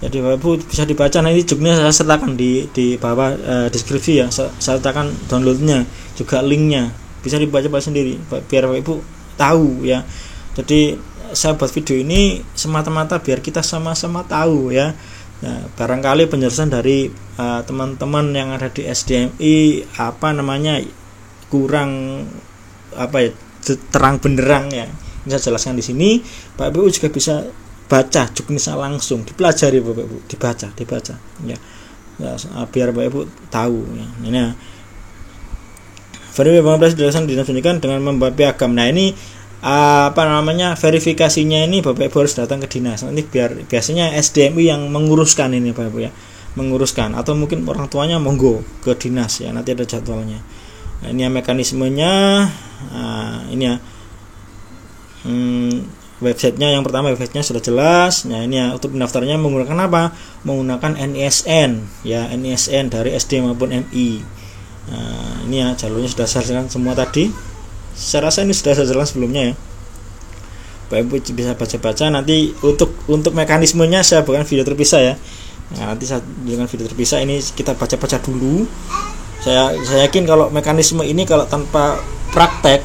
Jadi Bapak Ibu bisa dibaca, nanti juga saya sertakan di bawah deskripsi ya, saya sertakan downloadnya juga, linknya bisa dibaca sendiri biar Bapak Ibu tahu ya. Jadi saya buat video ini semata-mata biar kita sama-sama tahu ya. Nah, barangkali penjelasan dari teman-teman yang ada di SDMI kurang terang benderang ya. Ini saya jelaskan di sini. Pak Ibu juga bisa baca juknisnya langsung, dipelajari Bapak Ibu, dibaca ya. Biar Bapak Ibu tahu ya. Ini ya. Verifikasi dilaksanakan Dinas Pendidikan dengan membawa piagam. Nah, ini verifikasinya ini Bapak Ibu harus datang ke dinas. Nanti biasanya SDMI yang menguruskan ini Bapak Ibu ya. Menguruskan atau mungkin orang tuanya monggo ke dinas ya, nanti ada jadwalnya. Nah, ini ya mekanismenya. Ini ya. Websitenya yang pertama, websitenya sudah jelas. Nah, ini ya untuk pendaftarnya menggunakan apa? Menggunakan NISN ya, NISN dari SD maupun MI. Nah, ini ya jalurnya sudah saya jelaskan semua tadi. Saya rasa ini sudah saya jelaskan sebelumnya ya. Pak Ibu bisa baca-baca. Nanti untuk mekanismenya saya bukan video terpisah ya. Nah, nanti saya dengan video terpisah ini kita baca-baca dulu. Saya yakin kalau mekanisme ini kalau tanpa praktek,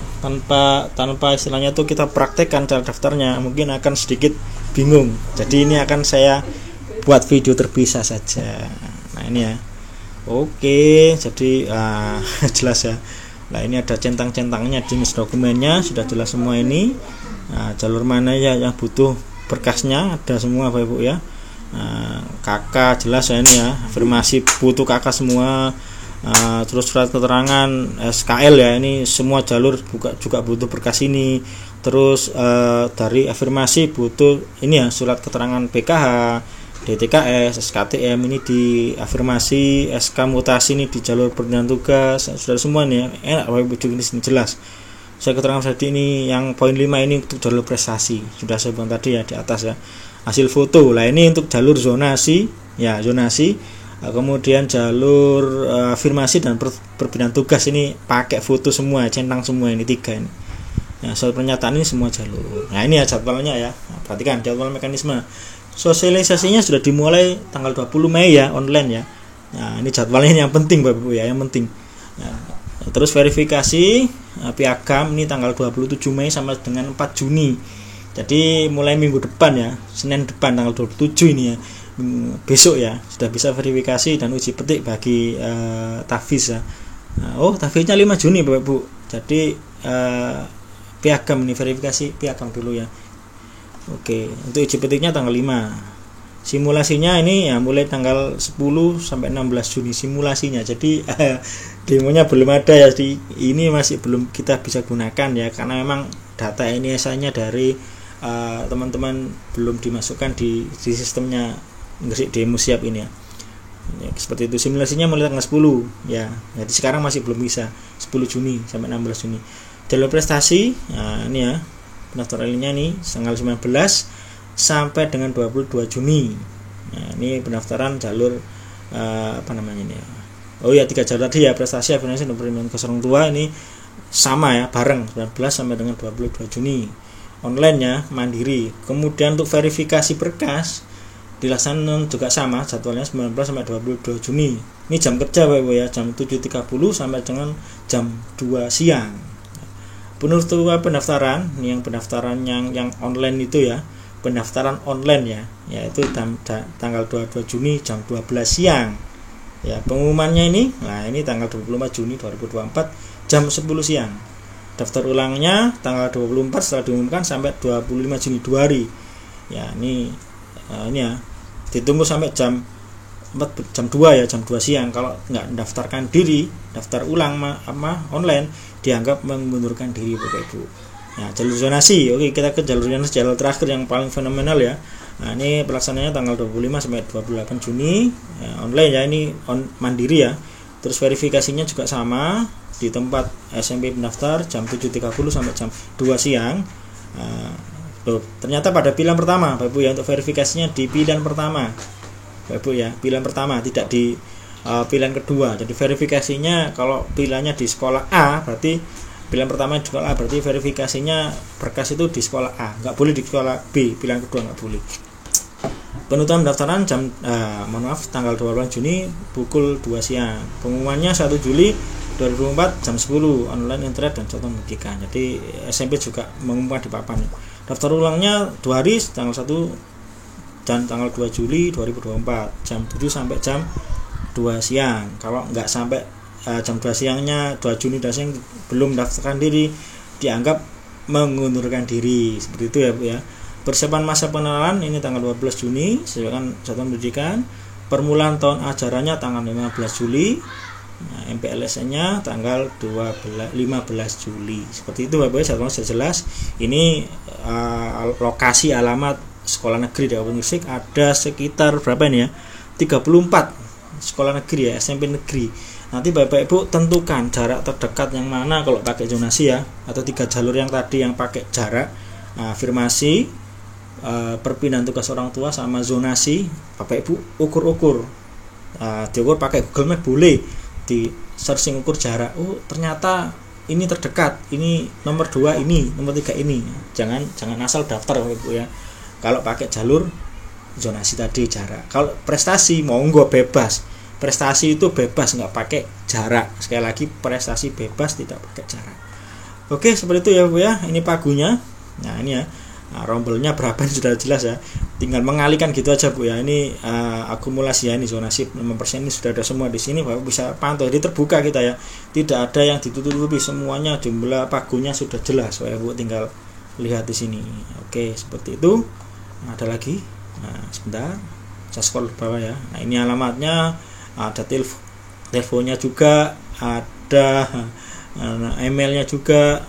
tanpa istilahnya itu kita praktekkan cara daftarnya mungkin akan sedikit bingung. Jadi ini akan saya buat video terpisah saja. Nah, ini ya. Oke, jadi jelas ya. Nah, ini ada centang-centangnya, jenis dokumennya sudah jelas semua ini. Nah, jalur mana ya yang butuh berkasnya ada semua Bapak Ibu ya. KK jelas ya ini ya, afirmasi butuh KK semua. Terus surat keterangan SKL ya, ini semua jalur juga butuh berkas ini. Terus dari afirmasi butuh ini ya, surat keterangan PKH, DTKS, SKTM ini di afirmasi, SK mutasi ini di jalur perjalanan tugas. Sudah semua nih ya, enak Bapak Ibu ini jelas. Saya keterangan tadi ini yang poin 5 ini untuk jalur prestasi. Sudah saya bilang tadi ya di atas ya. Hasil foto. Lah ini untuk jalur zonasi ya, zonasi. Kemudian jalur afirmasi dan perbedaan tugas ini pakai foto semua, centang semua ini 3 ini. Nah, soal pernyataan ini semua jalur. Nah, ini ya jadwalnya ya. Nah, perhatikan jadwal mekanisme. Sosialisasinya sudah dimulai tanggal 20 Mei ya, online ya. Nah, ini jadwalnya yang penting Bapak Ibu ya, yang penting. Nah, terus verifikasi piagam ini tanggal 27 Mei sampai dengan 4 Juni. Jadi mulai minggu depan ya, Senin depan tanggal 27 ini ya. Besok ya sudah bisa verifikasi dan uji petik bagi tahfiz ya. Nah, tahfiznya 5 Juni Bapak Ibu. Jadi piagam ini verifikasi piagam dulu ya. Oke, untuk uji petiknya tanggal 5. Simulasinya ini ya mulai tanggal 10 sampai 16 Juni simulasinya. Jadi demonya belum ada ya. Jadi ini masih belum kita bisa gunakan ya, karena memang data ini asalnya dari teman-teman belum dimasukkan di sistemnya Gresik Demo Siap ini ya. Seperti itu, simulasinya mulai tanggal 10 ya. Jadi sekarang masih belum bisa 10 Juni sampai 16 Juni. Jalur prestasi, nah ini ya. Pendaftarannya nih tanggal 19 sampai dengan 22 Juni. Nah, ini pendaftaran jalur ini ya. Oh ya, 3 jalur tadi ya, prestasi, afirmasi dan perlindungan kes orang tua ini sama ya, bareng 19 sampai dengan 22 Juni. Online ya, mandiri. Kemudian untuk verifikasi berkas dilaksanakan juga sama, jadwalnya 19 sampai 22 Juni. Ini jam kerja Bapak Ibu ya, jam 7.30 sampai dengan jam 2 siang. Penutupan pendaftaran, ini yang pendaftaran yang online itu ya, pendaftaran online ya, yaitu tanggal 22 Juni jam 12 siang. Ya, pengumumannya ini, nah ini tanggal 25 Juni 2024 jam 10 siang. Daftar ulangnya tanggal 24 setelah diumumkan sampai 25 Juni 2 hari. Ya, ini ya, ditunggu sampai jam 2 ya, jam 2 siang. Kalau nggak mendaftarkan diri, daftar ulang online, dianggap mengundurkan diri Bapak Ibu. Nah, jalur zonasi, oke, kita ke jalur zonasi, jalur terakhir yang paling fenomenal ya. Nah, ini pelaksanaannya tanggal 25 sampai 28 Juni ya, online ya, ini mandiri ya. Terus verifikasinya juga sama di tempat SMP pendaftar jam 7.30 sampai jam 2 siang. Ternyata pada pilihan pertama Bapak Ibu ya, untuk verifikasinya di pilihan pertama Bapak Ibu ya, pilihan pertama, tidak di pilihan kedua. Jadi verifikasinya kalau pilihannya di sekolah A, berarti pilihan pertama di sekolah A, berarti verifikasinya berkas itu di sekolah A, nggak boleh di sekolah B, pilihan kedua nggak boleh. Penutupan pendaftaran tanggal 28 Juni pukul 2 siang. Pengumumannya 1 Juli 2004 jam 10, online, internet dan contoh membuktikan. Jadi SMP juga mengumumkan di papan. Daftar ulangnya 2 hari, tanggal 1 dan tanggal 2 Juli 2024 jam 7 sampai jam 2 siang. Kalau nggak sampai jam 2 siangnya 2 Juni siang belum daftarkan diri, dianggap mengundurkan diri. Seperti itu ya Bu ya. Persiapan masa pengenalan ini tanggal 12 Juni sesuai satuan pendidikan. Permulaan tahun ajarannya tanggal 15 Juli. Nah, MPLS-nya tanggal 15 Juli. Seperti itu Bapak Ibu, jadwalnya sudah jelas. Ini lokasi alamat sekolah negeri di Kabupaten Gresik ada sekitar berapa ini ya? 34 sekolah negeri ya, SMP negeri. Nanti Bapak Ibu tentukan jarak terdekat yang mana kalau pakai zonasi ya, atau 3 jalur yang tadi yang pakai jarak. Afirmasi, perpindahan tugas orang tua sama zonasi, Bapak Ibu ukur-ukur. Diukur pakai Google Map boleh, di searching ukur jarak. Oh, ternyata ini terdekat, ini nomor 2 ini, nomor 3 ini. Jangan asal daftar Bapak Ibu ya. Kalau pakai jalur zonasi tadi jarak. Kalau prestasi monggo bebas. Prestasi itu bebas, nggak pakai jarak. Sekali lagi prestasi bebas, tidak pakai jarak. Oke, seperti itu ya Bu ya. Ini pagunya. Nah, ini ya. Rombelnya berapa ini sudah jelas ya. Tinggal mengalihkan gitu aja Bu ya. Ini akumulasi ya, ini zonasi 6% ini sudah ada semua di sini. Bapak bisa pantau. Jadi terbuka kita ya. Tidak ada yang ditutupi, semuanya jumlah pagunya sudah jelas. Bapak Ibu tinggal lihat di sini. Oke, seperti itu. Ada lagi. Nah, sebentar. Saya scroll ke bawah ya. Nah, ini alamatnya, ada teleponnya juga, ada emailnya juga,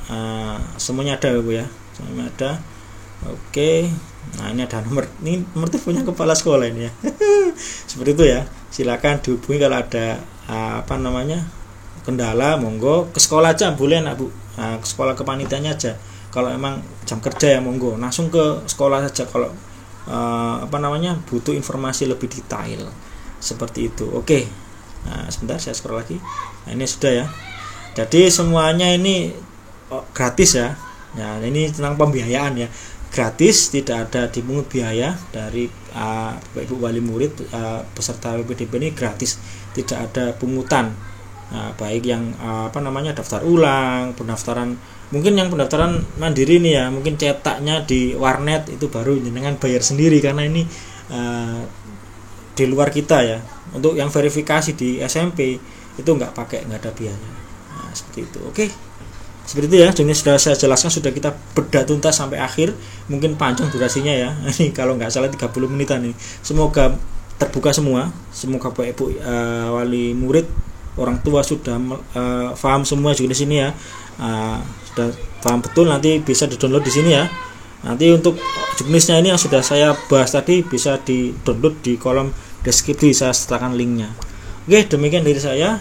semuanya ada Bu ya. Semuanya ada. Oke. Nah, ini ada nomor teleponnya kepala sekolah ini ya. Seperti itu ya. Silakan dihubungi kalau ada kendala, monggo ke sekolah aja boleh Nak Bu. Ke sekolah kepanitiaannya aja. Kalau emang jam kerja ya monggo langsung ke sekolah saja kalau butuh informasi lebih detail seperti itu. Oke. Nah, sebentar saya scroll lagi. Nah, ini sudah ya. Jadi semuanya ini gratis ya. Nah, ini tentang pembiayaan ya. Gratis, tidak ada dipungut biaya dari Bapak Ibu wali murid peserta PPDB ini gratis, tidak ada pungutan. Nah, baik yang daftar ulang, pendaftaran, mungkin yang pendaftaran mandiri nih ya, mungkin cetaknya di warnet itu baru dengan bayar sendiri karena ini di luar kita ya. Untuk yang verifikasi di SMP itu nggak ada biaya. Nah, seperti itu. Oke. Seperti itu ya. Jadi sudah saya jelaskan, sudah kita bedah tuntas sampai akhir. Mungkin panjang durasinya ya. Ini kalau nggak salah 30 menitan nih. Semoga terbuka semua. Semoga Bapak Ibu wali murid, orang tua sudah paham semua juga di sini ya. Sudah paham betul, nanti bisa di-download di sini ya. Nanti untuk jenisnya ini yang sudah saya bahas tadi bisa di-download di kolom deskripsi, saya sertakan linknya. Oke, demikian dari saya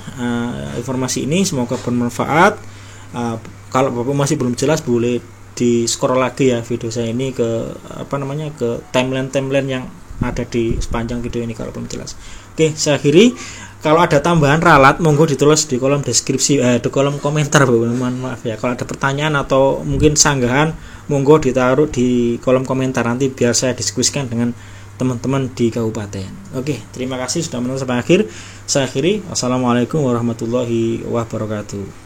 informasi ini, semoga bermanfaat. Kalau Bapak masih belum jelas boleh di scroll lagi ya video saya ini ke ke timeline yang ada di sepanjang video ini kalau belum jelas. Oke, saya akhiri. Kalau ada tambahan ralat monggo ditulis di kolom deskripsi, di kolom komentar Bapak. Mohon maaf ya. Kalau ada pertanyaan atau mungkin sanggahan monggo ditaruh di kolom komentar, nanti biar saya diskusikan dengan teman-teman di kabupaten. Oke, terima kasih sudah menonton sampai akhir. Saya akhiri. Wassalamualaikum warahmatullahi wabarakatuh.